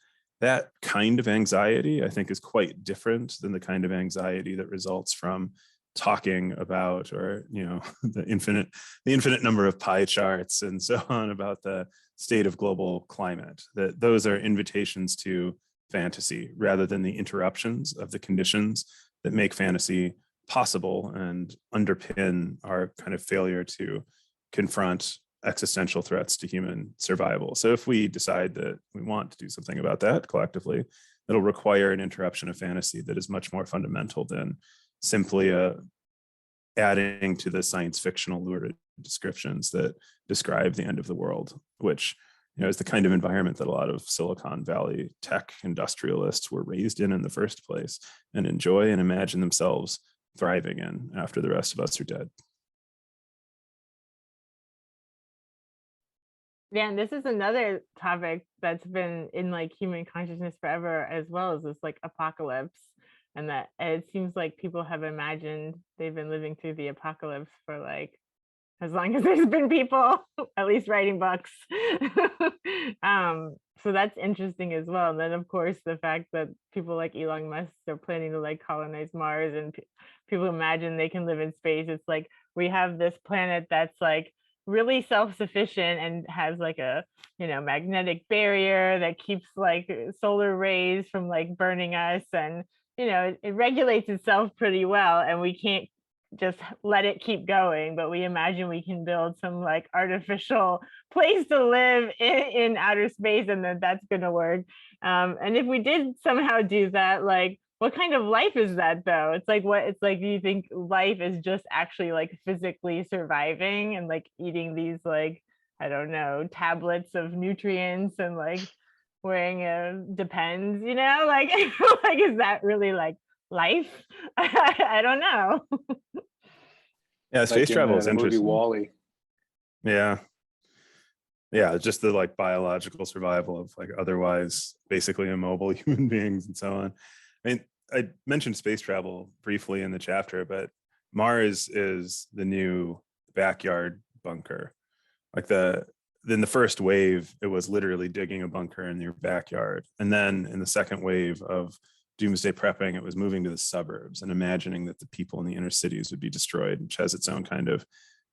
That kind of anxiety, I think, is quite different than the kind of anxiety that results from talking about, or the infinite number of pie charts and so on about the state of global climate. That those are invitations to fantasy rather than the interruptions of the conditions that make fantasy possible and underpin our kind of failure to confront existential threats to human survival. So if we decide that we want to do something about that collectively, it'll require an interruption of fantasy that is much more fundamental than simply adding to the science fictional lurid descriptions that describe the end of the world, which is the kind of environment that a lot of Silicon Valley tech industrialists were raised in the first place and enjoy and imagine themselves thriving in after the rest of us are dead. Yeah, and this is another topic that's been in like human consciousness forever, as well as this like apocalypse. And that it seems like people have imagined they've been living through the apocalypse for like as long as there's been people at least writing books. So that's interesting as well. And then of course the fact that people like Elon Musk are planning to like colonize Mars, and people imagine they can live in space. It's like we have this planet that's like really self-sufficient and has like a magnetic barrier that keeps like solar rays from like burning us, and it regulates itself pretty well, and we can't just let it keep going, but we imagine we can build some like artificial place to live in outer space, and then that's going to work. And if we did somehow do that, like what kind of life is that though? It's like do you think life is just actually like physically surviving and like eating these like, I don't know, tablets of nutrients and like wearing depends, like like is that really like life? I don't know. Yeah, space travel is interesting. WALL-E. Yeah, just the like biological survival of like otherwise basically immobile human beings and so on. I mean, I mentioned space travel briefly in the chapter, but Mars is the new backyard bunker. Like in the first wave, it was literally digging a bunker in your backyard. And then in the second wave of Doomsday prepping, it was moving to the suburbs and imagining that the people in the inner cities would be destroyed, which has its own kind of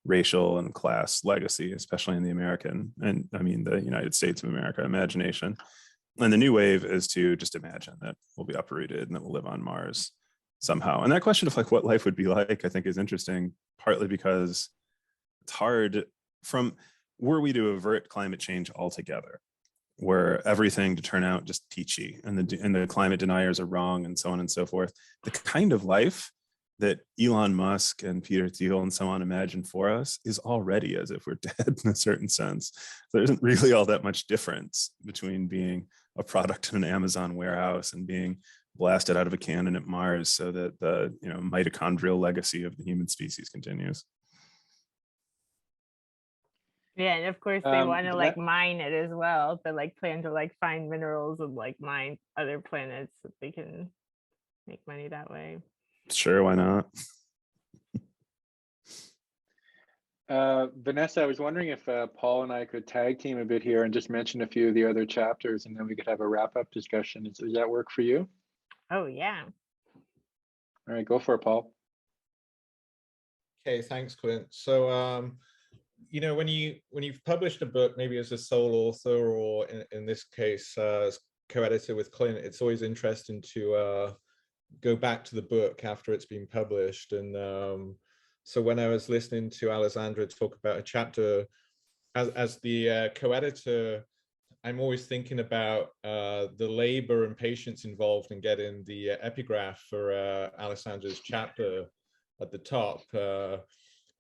racial and class legacy, especially in the the United States of America imagination. And the new wave is to just imagine that we'll be uprooted and that we'll live on Mars somehow. And that question of like what life would be like, I think is interesting, partly because it's hard were we to avert climate change altogether, were everything to turn out just peachy and the climate deniers are wrong and so on and so forth, the kind of life that Elon Musk and Peter Thiel and so on imagine for us is already as if we're dead in a certain sense. There isn't really all that much difference between being a product in an Amazon warehouse and being blasted out of a cannon at Mars so that the mitochondrial legacy of the human species continues. Yeah, and of course they want to like mine it as well. They like plan to like find minerals and like mine other planets so they can make money that way. Sure, why not? Vanessa, I was wondering if Paul and I could tag team a bit here and just mention a few of the other chapters, and then we could have a wrap-up discussion. Does that work for you? Oh yeah. All right, go for it, Paul. Okay, thanks, Clint. So when you've published a book, maybe as a sole author or in this case as co-editor with Clint, it's always interesting to go back to the book after it's been published. And so when I was listening to Alessandra talk about a chapter, as the co-editor, I'm always thinking about the labor and patience involved in getting the epigraph for Alessandra's chapter at the top.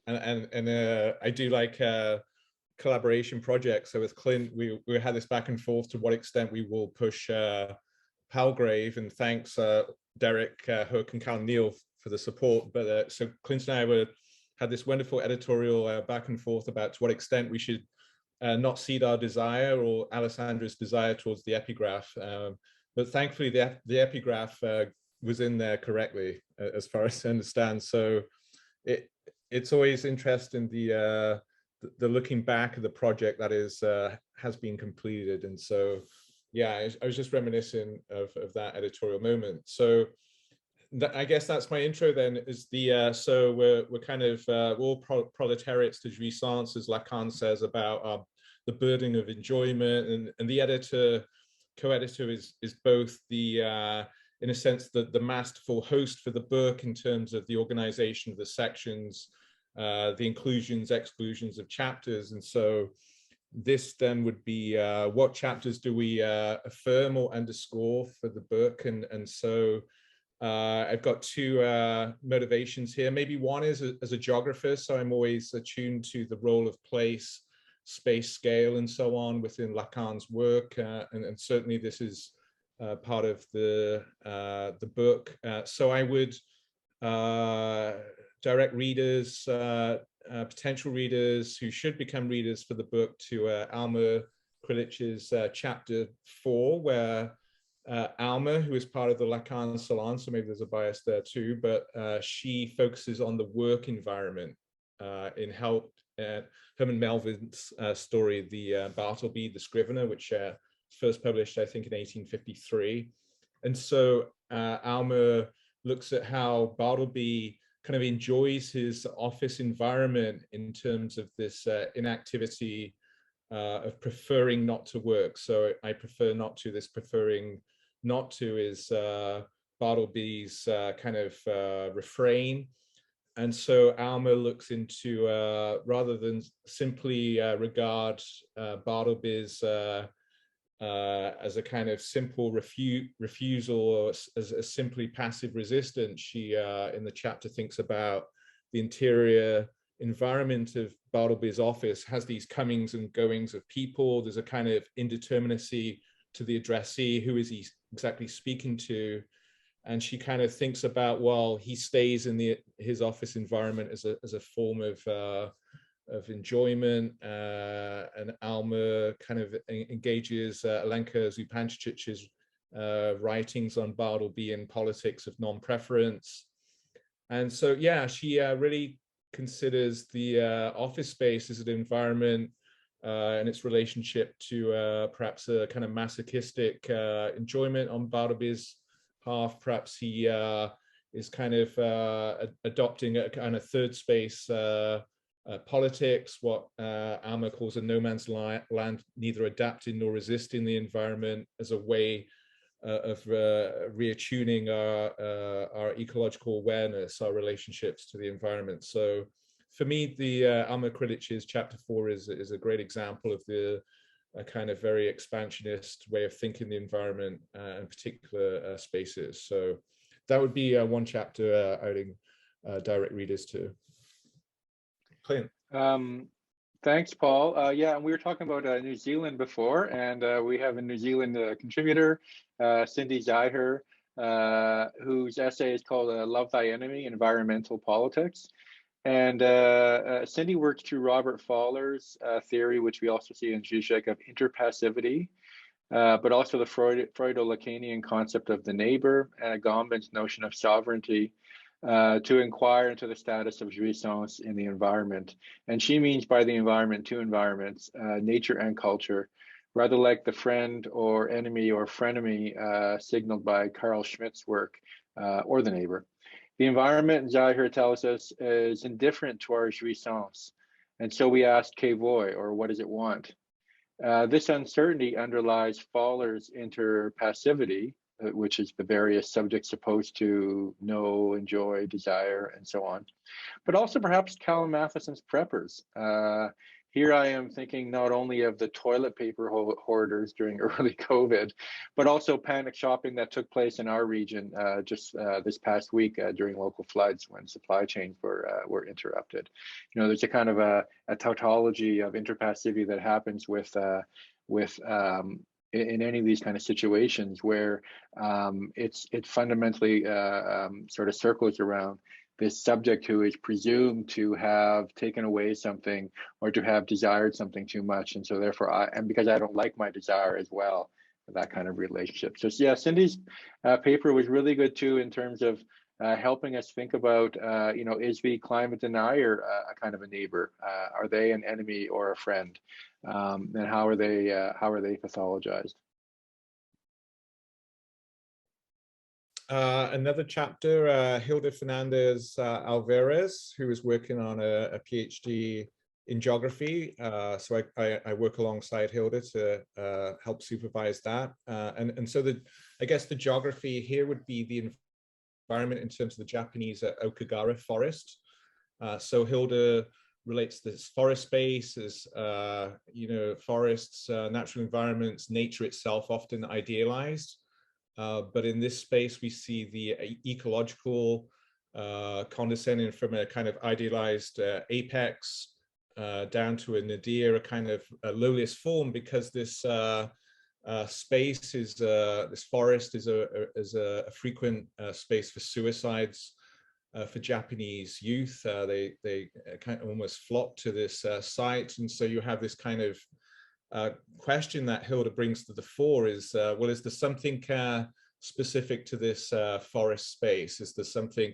And I do like collaboration projects. So with Clint, we had this back and forth to what extent we will push Palgrave, and thanks Derek Hook and Calum Neal for the support. But so Clint and I had this wonderful editorial back and forth about to what extent we should not cede our desire or Alessandra's desire towards the epigraph. But thankfully the epigraph was in there correctly as far as I understand. So it's always interesting the looking back at the project that has been completed. And so yeah, I was just reminiscing of that editorial moment. So I guess that's my intro then, is so we're kind of all proletariats de jouissance, as Lacan says, about the burden of enjoyment, and the co-editor is both the in a sense the masterful host for the book in terms of the organization of the sections, the inclusions, exclusions of chapters. And so this then would be what chapters do we affirm or underscore for the book. And so I've got two motivations here. Maybe one is as a geographer, so I'm always attuned to the role of place space scale and so on within Lacan's work, and certainly this is part of the book. So I would direct readers, potential readers who should become readers for the book, to Alma Krilich's chapter 4, where Alma, who is part of the Lacan Salon, so maybe there's a bias there too, but she focuses on the work environment in Herman Melville's story, the Bartleby, the Scrivener, which first published, I think, in 1853. And so Alma looks at how Bartleby kind of enjoys his office environment in terms of this inactivity of preferring not to work. So I prefer not to, this preferring not to is Bartleby's kind of refrain. And so Alma looks into, rather than simply regard Bartleby's as a kind of simple refusal, or as a simply passive resistance, she in the chapter thinks about the interior environment of Bartleby's office has these comings and goings of people. There's a kind of indeterminacy to the addressee. Who is he exactly speaking to? And she kind of thinks about, well, he stays in his office environment as a form of enjoyment, and Alma kind of engages Alenka Zupančic's writings on Bartleby and politics of non-preference. And so, yeah, she really considers the office space as an environment and its relationship to perhaps a kind of masochistic enjoyment on Bartleby's half. Perhaps he is kind of adopting a kind of third space politics, what Alma calls a no man's land, neither adapting nor resisting the environment, as a way of reattuning our ecological awareness, our relationships to the environment. So for me, the Alma Krilich's chapter 4 is a great example of a kind of very expansionist way of thinking the environment and particular spaces. So that would be one chapter I would direct readers to. Clint. Thanks, Paul. Yeah, and we were talking about New Zealand before, and we have a New Zealand contributor, Cindy Zyher, whose essay is called Love Thy Enemy, Environmental Politics. And Cindy works through Robert Fowler's theory, which we also see in Zizek, of interpassivity, but also the Freudo-Lacanian concept of the neighbor, and Agamben's notion of sovereignty, to inquire into the status of jouissance in the environment. And she means by the environment two environments, nature and culture, rather like the friend or enemy or frenemy signaled by Carl Schmitt's work, or the neighbor. The environment, Zyher tells us, is indifferent to our jouissance. And so we ask, que voy, or what does it want? This uncertainty underlies Fowler's interpassivity, which is the various subjects supposed to know, enjoy, desire, and so on. But also perhaps Calum Matheson's preppers. Here I am thinking not only of the toilet paper hoarders during early COVID, but also panic shopping that took place in our region just this past week during local floods when supply chains were interrupted. You know, there's a kind of a tautology of interpassivity that happens with in any of these kind of situations where it fundamentally sort of circles around this subject who is presumed to have taken away something or to have desired something too much. And so therefore, because I don't like my desire as well, that kind of relationship. So yeah, Cindy's paper was really good too in terms of helping us think about, you know, is the climate denier a kind of a neighbor? Are they an enemy or a friend? And how are they pathologized? Another chapter, Hilda Fernandez Alvarez, who is working on a PhD in geography. So I work alongside Hilda to help supervise that. And so I guess the geography here would be the environment in terms of the Japanese Okagara forest. So Hilda relates this forest space as, you know, forests, natural environments, nature itself often idealized. But in this space, we see the ecological condescending from a kind of idealized apex down to a nadir, a kind of lowliest form, because this space is this forest is a frequent space for suicides for Japanese youth. They kind of almost flock to this site, and so you have this kind of question that Hilda brings to the fore is, well, is there something specific to this forest space? Is there something,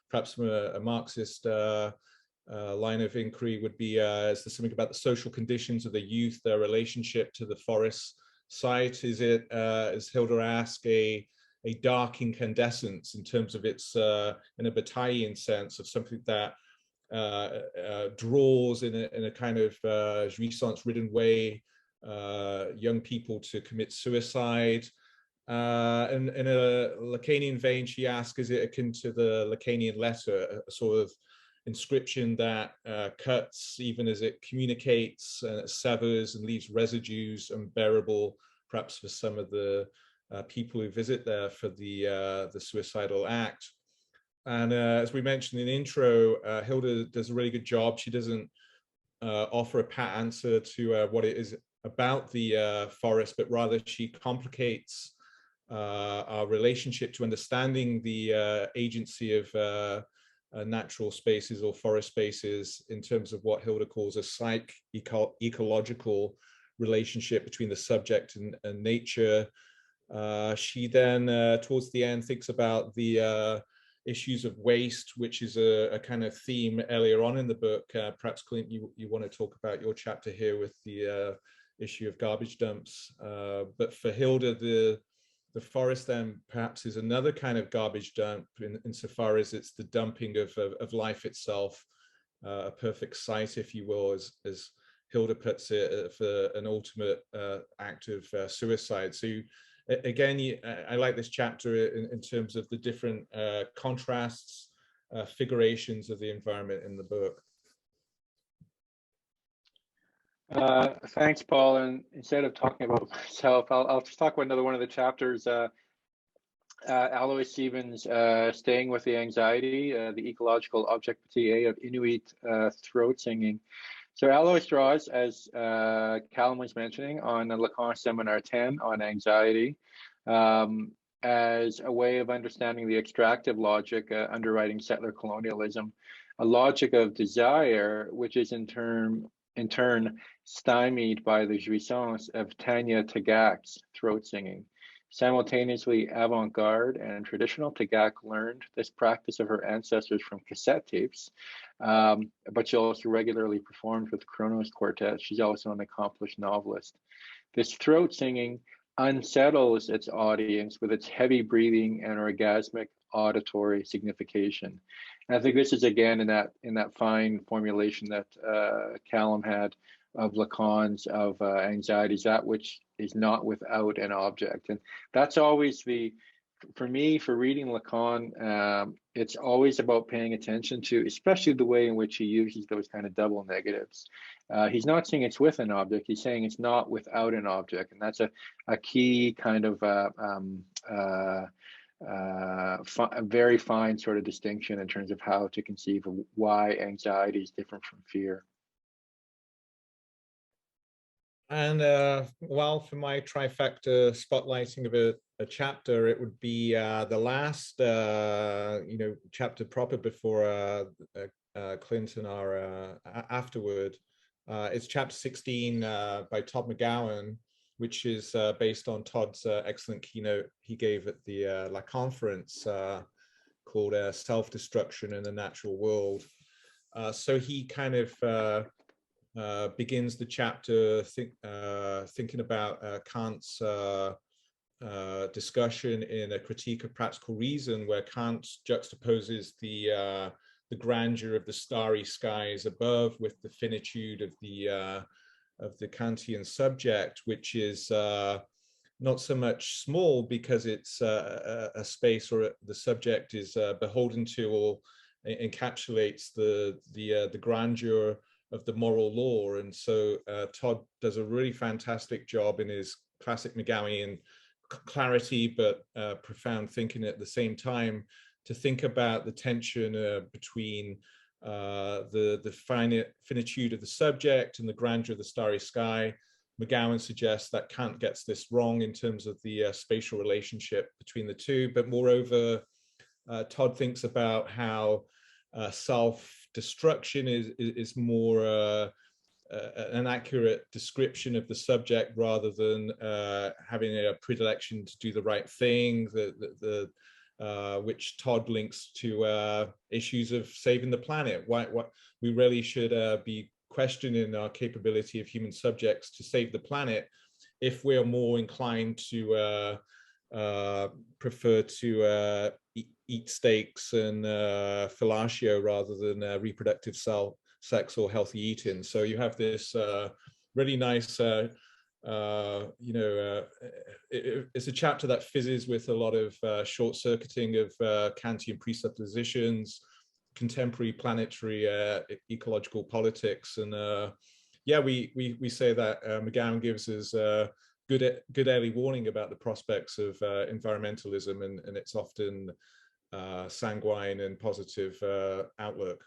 perhaps from a Marxist line of inquiry would be, is there something about the social conditions of the youth, their relationship to the forest site? Is it, as Hilda asked, a dark incandescence in terms of its, in a Bataillean sense, of something that draws in a kind of jouissance-ridden way young people to commit suicide? And in a Lacanian vein, she asks, is it akin to the Lacanian letter, a sort of inscription that cuts even as it communicates, severs and leaves residues unbearable, perhaps for some of the people who visit there for the suicidal act? And as we mentioned in the intro, Hilda does a really good job. She doesn't offer a pat answer to what it is about the forest, but rather she complicates our relationship to understanding the agency of natural spaces or forest spaces in terms of what Hilda calls a psych-ecological relationship between the subject and nature. She then, towards the end, thinks about the issues of waste, which is a kind of theme earlier on in the book. Perhaps, Clint, you want to talk about your chapter here with the issue of garbage dumps. But for Hilda, the forest then perhaps is another kind of garbage dump insofar as it's the dumping of life itself, a perfect site, if you will, as Hilda puts it, for an ultimate act of suicide. So again, I like this chapter in terms of the different contrasts, figurations of the environment in the book. Thanks, Paul. And instead of talking about myself, I'll just talk about another one of the chapters. Alois Stevens, staying with the anxiety, the ecological objectivity of Inuit throat singing. So Alois draws, as Calum was mentioning, on Lacan Seminar 10 on anxiety, as a way of understanding the extractive logic underwriting settler colonialism, a logic of desire, which is in turn stymied by the jouissance of Tanya Tagaq's throat singing. Simultaneously avant-garde and traditional, Tagaq learned this practice of her ancestors from cassette tapes, but she also regularly performed with Kronos Quartet. She's also an accomplished novelist. This throat singing unsettles its audience with its heavy breathing and orgasmic auditory signification. And I think this is again in that fine formulation that Calum had of Lacan's of anxieties, that which is not without an object. And that's always for me, for reading Lacan, it's always about paying attention to, especially the way in which he uses those kind of double negatives. He's not saying it's with an object, he's saying it's not without an object. And that's a key kind of a very fine sort of distinction in terms of how to conceive of why anxiety is different from fear. And well, for my trifecta spotlighting of a chapter, it would be the last chapter proper before Clint and our afterward. It's chapter 16 by Todd McGowan, which is based on Todd's excellent keynote he gave at the La Conference called Self-Destruction in the Natural World. So he kind of begins the chapter thinking about Kant's discussion in A Critique of Practical Reason, where Kant juxtaposes the grandeur of the starry skies above with the finitude of the Kantian subject, which is not so much small because it's a space, or the subject is beholden to or encapsulates the grandeur of the moral law. And so Todd does a really fantastic job in his classic McGowan clarity, but profound thinking at the same time, to think about the tension between finitude of the subject and the grandeur of the starry sky. McGowan suggests that Kant gets this wrong in terms of the spatial relationship between the two, but moreover, Todd thinks about how self-destruction is more an accurate description of the subject rather than having a predilection to do the right thing, which Todd links to issues of saving the planet. Why we really should be questioning our capability of human subjects to save the planet if we are more inclined to prefer to eat steaks and fellatio rather than reproductive sex or healthy eating. So you have this really nice, it's a chapter that fizzes with a lot of short-circuiting of Kantian presuppositions, contemporary planetary ecological politics, and we say that McGowan gives us good early warning about the prospects of environmentalism and its often sanguine and positive outlook.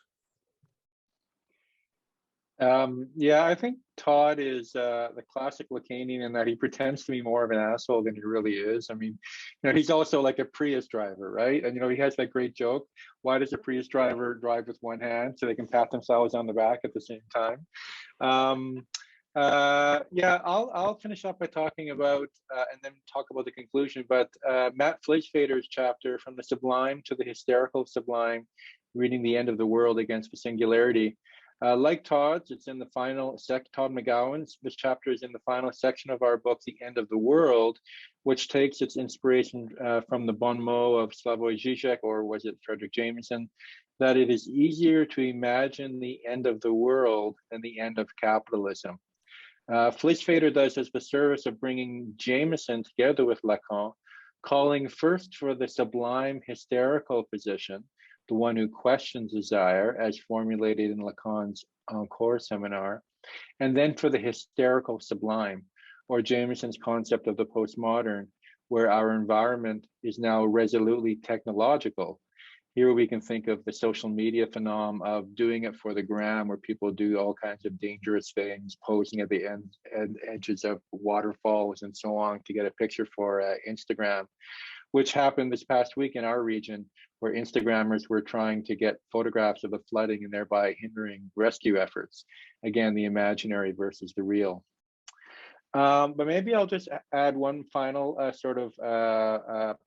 I think Todd is the classic Lacanian in that he pretends to be more of an asshole than he really is. I mean, he's also like a Prius driver, right? And he has that great joke: why does a Prius driver drive with one hand? So they can pat themselves on the back at the same time. I'll finish up by talking about and then talk about the conclusion. But Matt Fleischfeder's chapter, From the Sublime to the Hysterical Sublime, Reading the End of the World Against the Singularity. Like Todd's, it's in the final Todd McGowan's. This chapter is in the final section of our book, The End of the World, which takes its inspiration from the bon mot of Slavoj Žižek, or was it Frederick Jameson, that it is easier to imagine the end of the world than the end of capitalism. Fleischfeder does us the service of bringing Jameson together with Lacan, calling first for the sublime hysterical position, the one who questions desire as formulated in Lacan's Encore seminar, and then for the hysterical sublime, or Jameson's concept of the postmodern, where our environment is now resolutely technological. Here we can think of the social media phenomenon of doing it for the gram, where people do all kinds of dangerous things, posing at the edges of waterfalls and so on to get a picture for Instagram, which happened this past week in our region, where Instagrammers were trying to get photographs of the flooding and thereby hindering rescue efforts. Again, the imaginary versus the real. But maybe I'll just add one final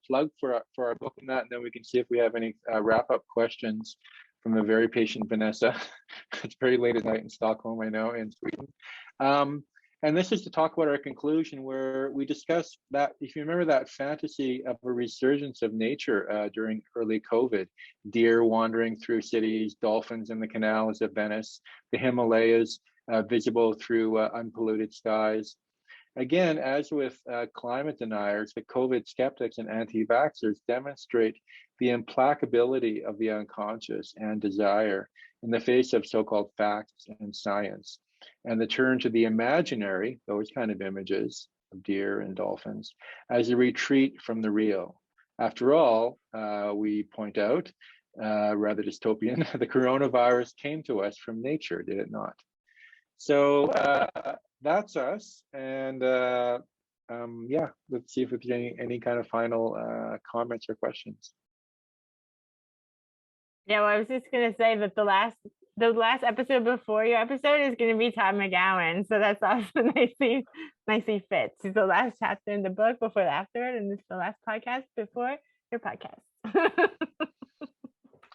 plug for our book in that, and then we can see if we have any wrap-up questions from the very patient Vanessa. It's very late at night in Stockholm, I know, in Sweden. And this is to talk about our conclusion, where we discuss that, if you remember that fantasy of a resurgence of nature during early COVID, deer wandering through cities, dolphins in the canals of Venice, the Himalayas visible through unpolluted skies. Again, as with climate deniers, the COVID skeptics and anti-vaxxers demonstrate the implacability of the unconscious and desire in the face of so-called facts and science, and the turn to the imaginary, those kind of images of deer and dolphins, as a retreat from the real. After all, we point out, rather dystopian, the coronavirus came to us from nature, did it not? So that's us, and let's see if there's any kind of final comments or questions. Yeah, well, I was just gonna say that the last episode before your episode is gonna be Todd McGowan, so that's also nicely fits. It's the last chapter in the book before the afterword, and it's the last podcast before your podcast.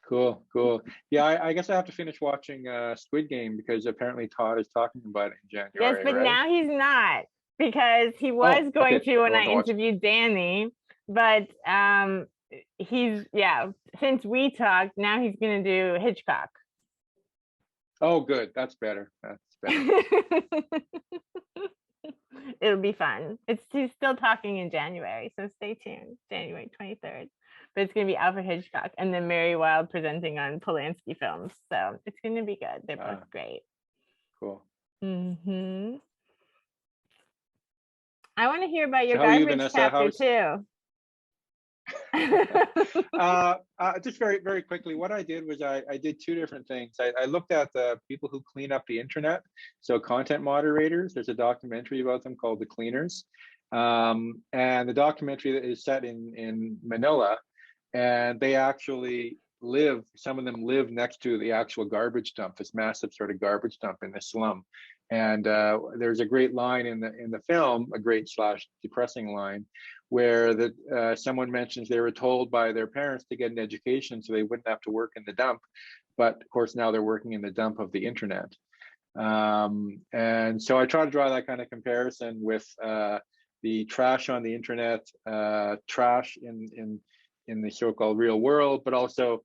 Cool. Yeah, I guess I have to finish watching Squid Game, because apparently Todd is talking about it in January. Yes, but right? now he's not, because he was going to when I interviewed Danny, but since we talked, now he's gonna do Hitchcock. Oh, good. That's better. It'll be fun. He's still talking in January, so stay tuned. January 23rd. But it's going to be Alfred Hitchcock and then Mary Wilde presenting on Polanski films. So it's going to be good. They're both great. Cool. Mm-hmm. I want to hear about your garbage chapter too. Just very, very quickly, what I did was I did two different things. I looked at the people who clean up the internet. So content moderators, there's a documentary about them called The Cleaners. And the documentary is set in Manila, and they actually live, some of them live next to the actual garbage dump, this massive sort of garbage dump in the slum. And there's a great line in the film, a great / depressing line, where someone mentions they were told by their parents to get an education so they wouldn't have to work in the dump, but of course now they're working in the dump of the internet. And so I try to draw that kind of comparison with the trash on the internet, trash in the so-called real world, but also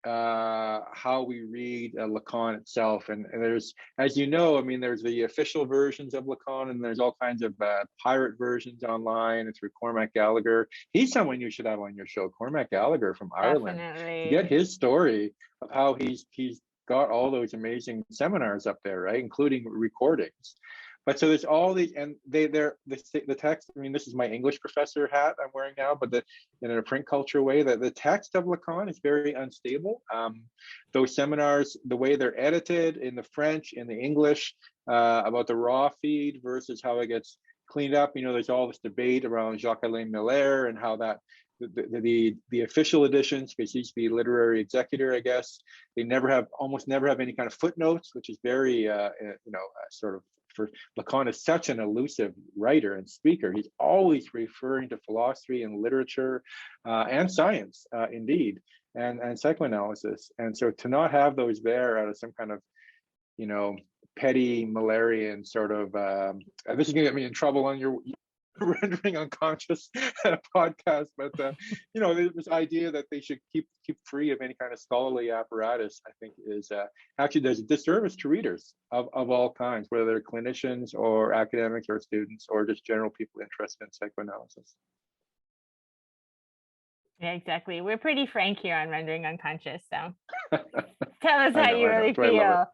how we read Lacan itself. And there's, as you know, I mean, there's the official versions of Lacan, and there's all kinds of pirate versions online. It's through Cormac Gallagher. He's someone you should have on your show, Cormac Gallagher from Ireland. Definitely. Get his story of how he's got all those amazing seminars up there, right, including recordings. But so there's all these, and the text, I mean, this is my English professor hat I'm wearing now, but in a print culture way, that the text of Lacan is very unstable. Those seminars, the way they're edited in the French, in the English, about the raw feed versus how it gets cleaned up. You know, there's all this debate around Jacques-Alain Miller and how that the official editions, because he's the literary executor, I guess, they almost never have any kind of footnotes, which is very, sort of, for Lacan is such an elusive writer and speaker. He's always referring to philosophy and literature and science, indeed, and psychoanalysis. And so to not have those there out of some kind of, petty Millerian sort of, this is going to get me in trouble on your rendering unconscious podcast, but this idea that they should keep free of any kind of scholarly apparatus, I think, is actually does a disservice to readers of all kinds, whether they're clinicians or academics or students or just general people interested in psychoanalysis. Yeah, exactly. We're pretty frank here on rendering unconscious, so tell us how you really feel.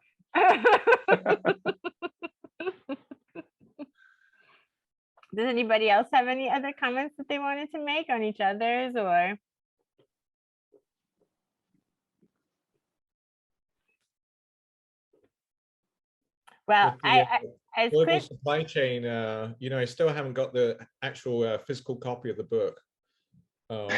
Does anybody else have any other comments that they wanted to make on each other's, or? Well, as global Clint, supply chain, I still haven't got the actual physical copy of the book. I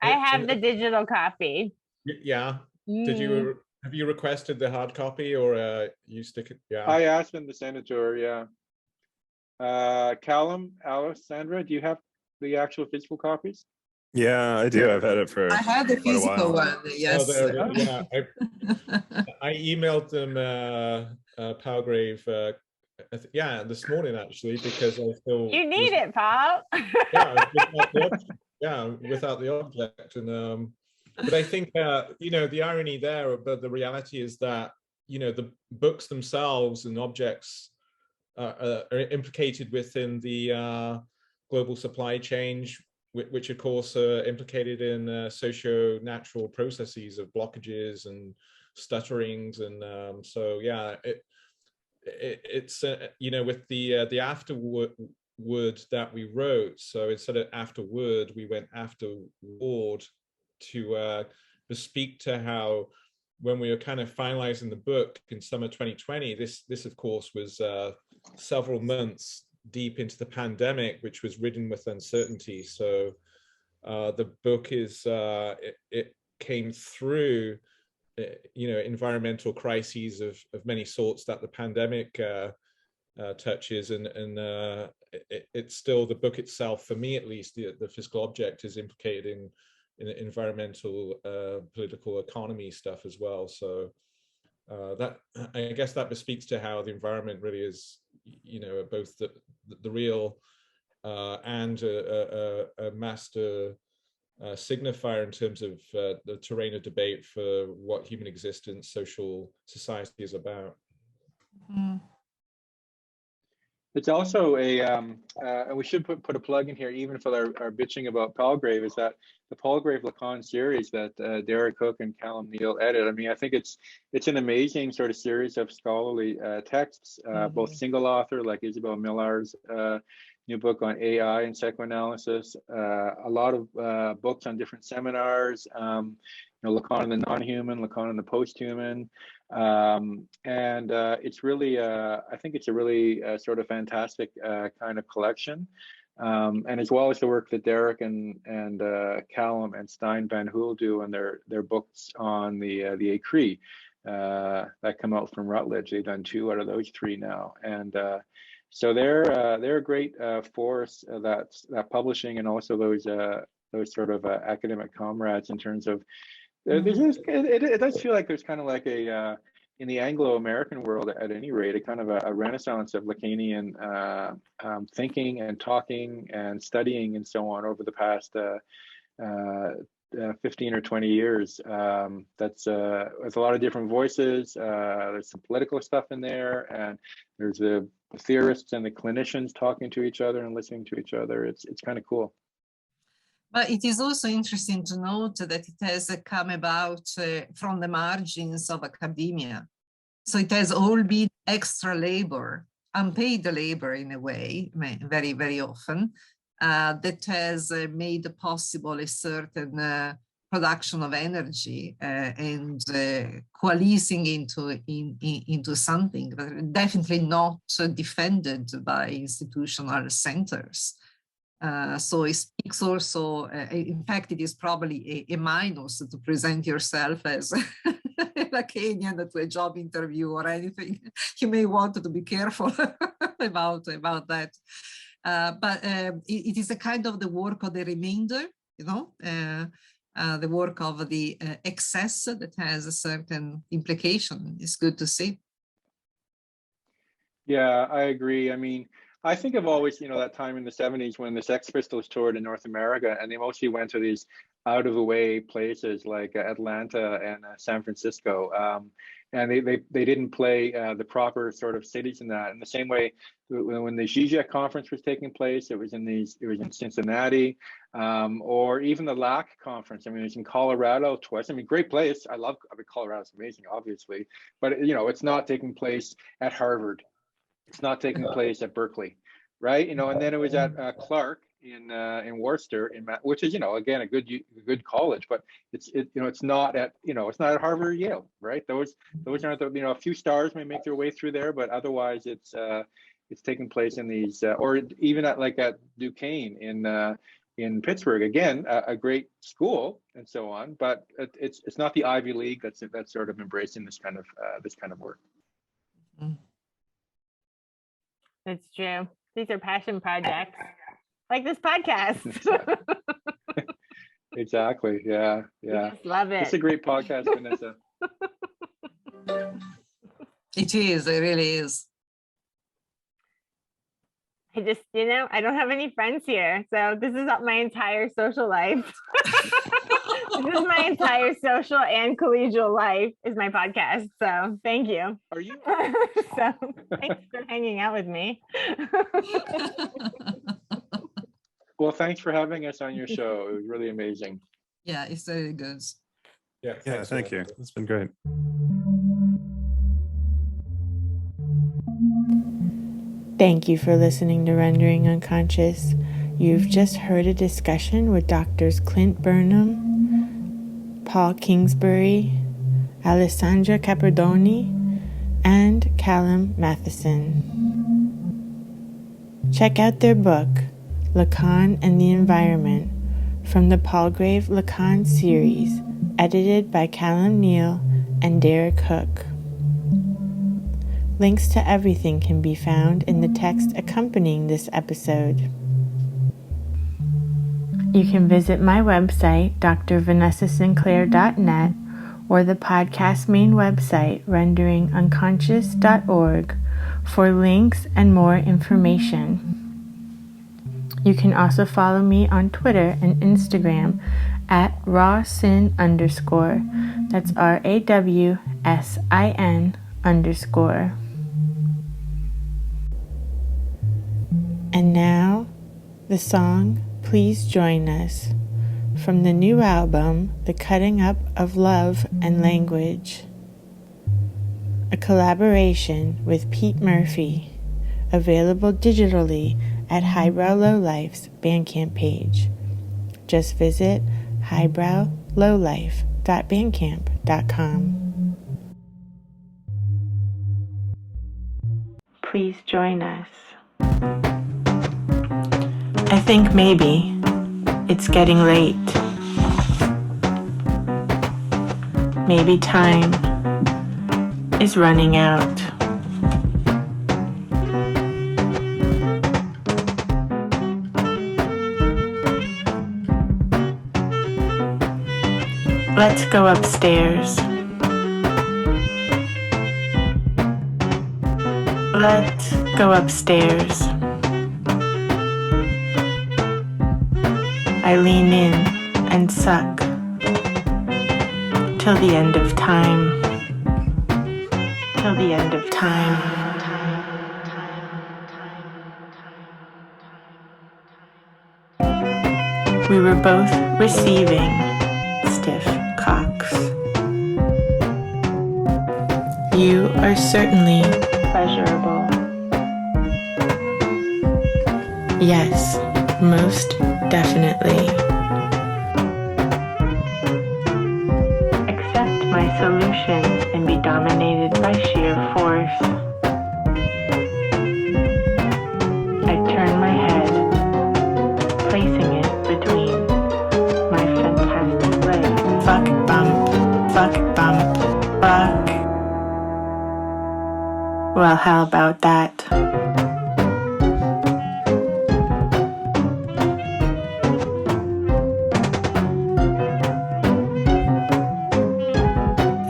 have the digital copy. Yeah. Have you requested the hard copy, or you stick it? Yeah. I asked him to send it to her. Yeah. Calum, Alessandra, do you have the actual physical copies? Yeah, I do. I've had it for I had the physical one. Yes. Yeah, I emailed them Palgrave. This morning actually, because I still. You need it, Paul. Without the object, and but I think the irony there, but the reality is that the books themselves and objects are implicated within the global supply chain, which of course are implicated in socio-natural processes of blockages and stutterings, and it's with the afterword that we wrote. So instead of afterword, we went afterward to speak to how, when we were kind of finalizing the book in summer 2020, this of course was several months deep into the pandemic, which was ridden with uncertainty. So the book is it came through environmental crises of many sorts that the pandemic touches, and it's still, the book itself, for me at least, the physical object is implicated in environmental, political economy stuff as well. So that, I guess, that bespeaks to how the environment really is, both the real and a master signifier in terms of the terrain of debate for what human existence, social society is about. Mm. It's also and we should put a plug in here, even for our bitching about Palgrave, is that the Palgrave Lacan series that Derek Cook and Calum Neal edit. I mean, I think it's an amazing sort of series of scholarly texts, both single author like Isabel Millar's new book on AI and psychoanalysis, a lot of books on different seminars, Lacan and the non-human, Lacan and the post-human. And it's really, I think it's a really sort of fantastic kind of collection. And as well as the work that Derek and Calum and Stein Van Hool do on their books on the écrit that come out from Routledge. They've done 2 out of those 3 now, and so they're a great force that publishing, and also those sort of academic comrades in terms of it does feel like there's kind of like a in the Anglo-American world, at any rate, a kind of a renaissance of Lacanian thinking and talking and studying and so on over the past 15 or 20 years. That's with a lot of different voices. There's some political stuff in there, and there's the theorists and the clinicians talking to each other and listening to each other. It's kind of cool. But it is also interesting to note that it has come about from the margins of academia. So it has all been extra labor, unpaid labor in a way, very, very often, that has made possible a certain production of energy and coalescing into something, but definitely not defended by institutional centers. So it speaks also, in fact, it is probably a minus to present yourself as a Lacanian to a job interview or anything. You may want to be careful about that. But it is a kind of the work of the remainder, the work of the excess that has a certain implication. It's good to see. Yeah, I agree. I mean, I think of always, that time in the 70s when the Sex Pistols toured in North America, and they mostly went to these out of the way places like Atlanta and San Francisco. And they didn't play the proper sort of cities in that. In the same way, when the Zizek conference was taking place, it was in Cincinnati, or even the LAC conference. I mean, it's in Colorado twice. I mean, great place. Colorado's amazing, obviously, but it's not taking place at Harvard. It's not taking place at Berkeley, right? And then it was at Clark in Worcester, which is again a good college, but it's not at it's not at Harvard or Yale, right? Those aren't a few stars may make their way through there, but otherwise it's taking place in these or even at Duquesne in Pittsburgh, again a great school and so on, but it's not the Ivy League that's sort of embracing this kind of work. Mm-hmm. It's true. These are passion projects, like this podcast. Exactly. Yeah. Just love it. It's a great podcast, Vanessa. It is. It really is. I just, I don't have any friends here, so this is my entire social life. This is my entire social and collegial life is my podcast. So thank you. Are you? So thanks for hanging out with me. Well, thanks for having us on your show. It was really amazing. Yeah, it's very good. Yeah, thank you. It's been great. Thank you for listening to Rendering Unconscious. You've just heard a discussion with Doctors Clint Burnham, Paul Kingsbury, Alessandra Capperdoni, and Calum Matheson. Check out their book, Lacan and the Environment, from the Palgrave Lacan series, edited by Calum Neal and Derek Hook. Links to everything can be found in the text accompanying this episode. You can visit my website, drvanessasinclair.net, or the podcast's main website, renderingunconscious.org, for links and more information. You can also follow me on Twitter and Instagram at rawsin_. That's RAWSIN_. And now, the song Please Join Us, from the new album, The Cutting Up of Love and Language. A collaboration with Pete Murphy, available digitally at Highbrow Lowlife's Bandcamp page. Just visit highbrowlowlife.bandcamp.com. Please join us. I think maybe it's getting late. Maybe time is running out. Let's go upstairs. Let's go upstairs. I lean in and suck till the end of time. Till the end of time. We were both receiving stiff cocks. You are certainly pleasurable. Yes, most definitely. Accept my solution and be dominated by sheer force. I turn my head, placing it between my fantastic legs. Fuck bump, fuck bump, fuck. Well, how about that?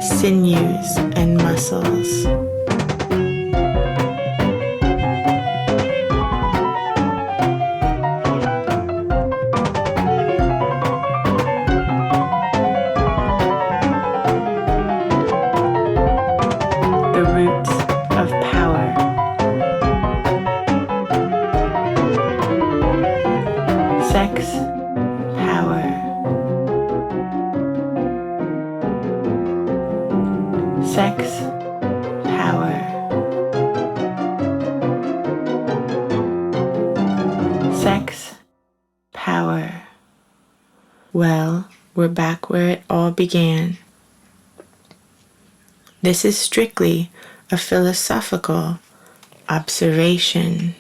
Sinews and muscles. The roots of power. Sex, power. Sex, power. Sex, power. Well, we're back where it all began. This is strictly a philosophical observation.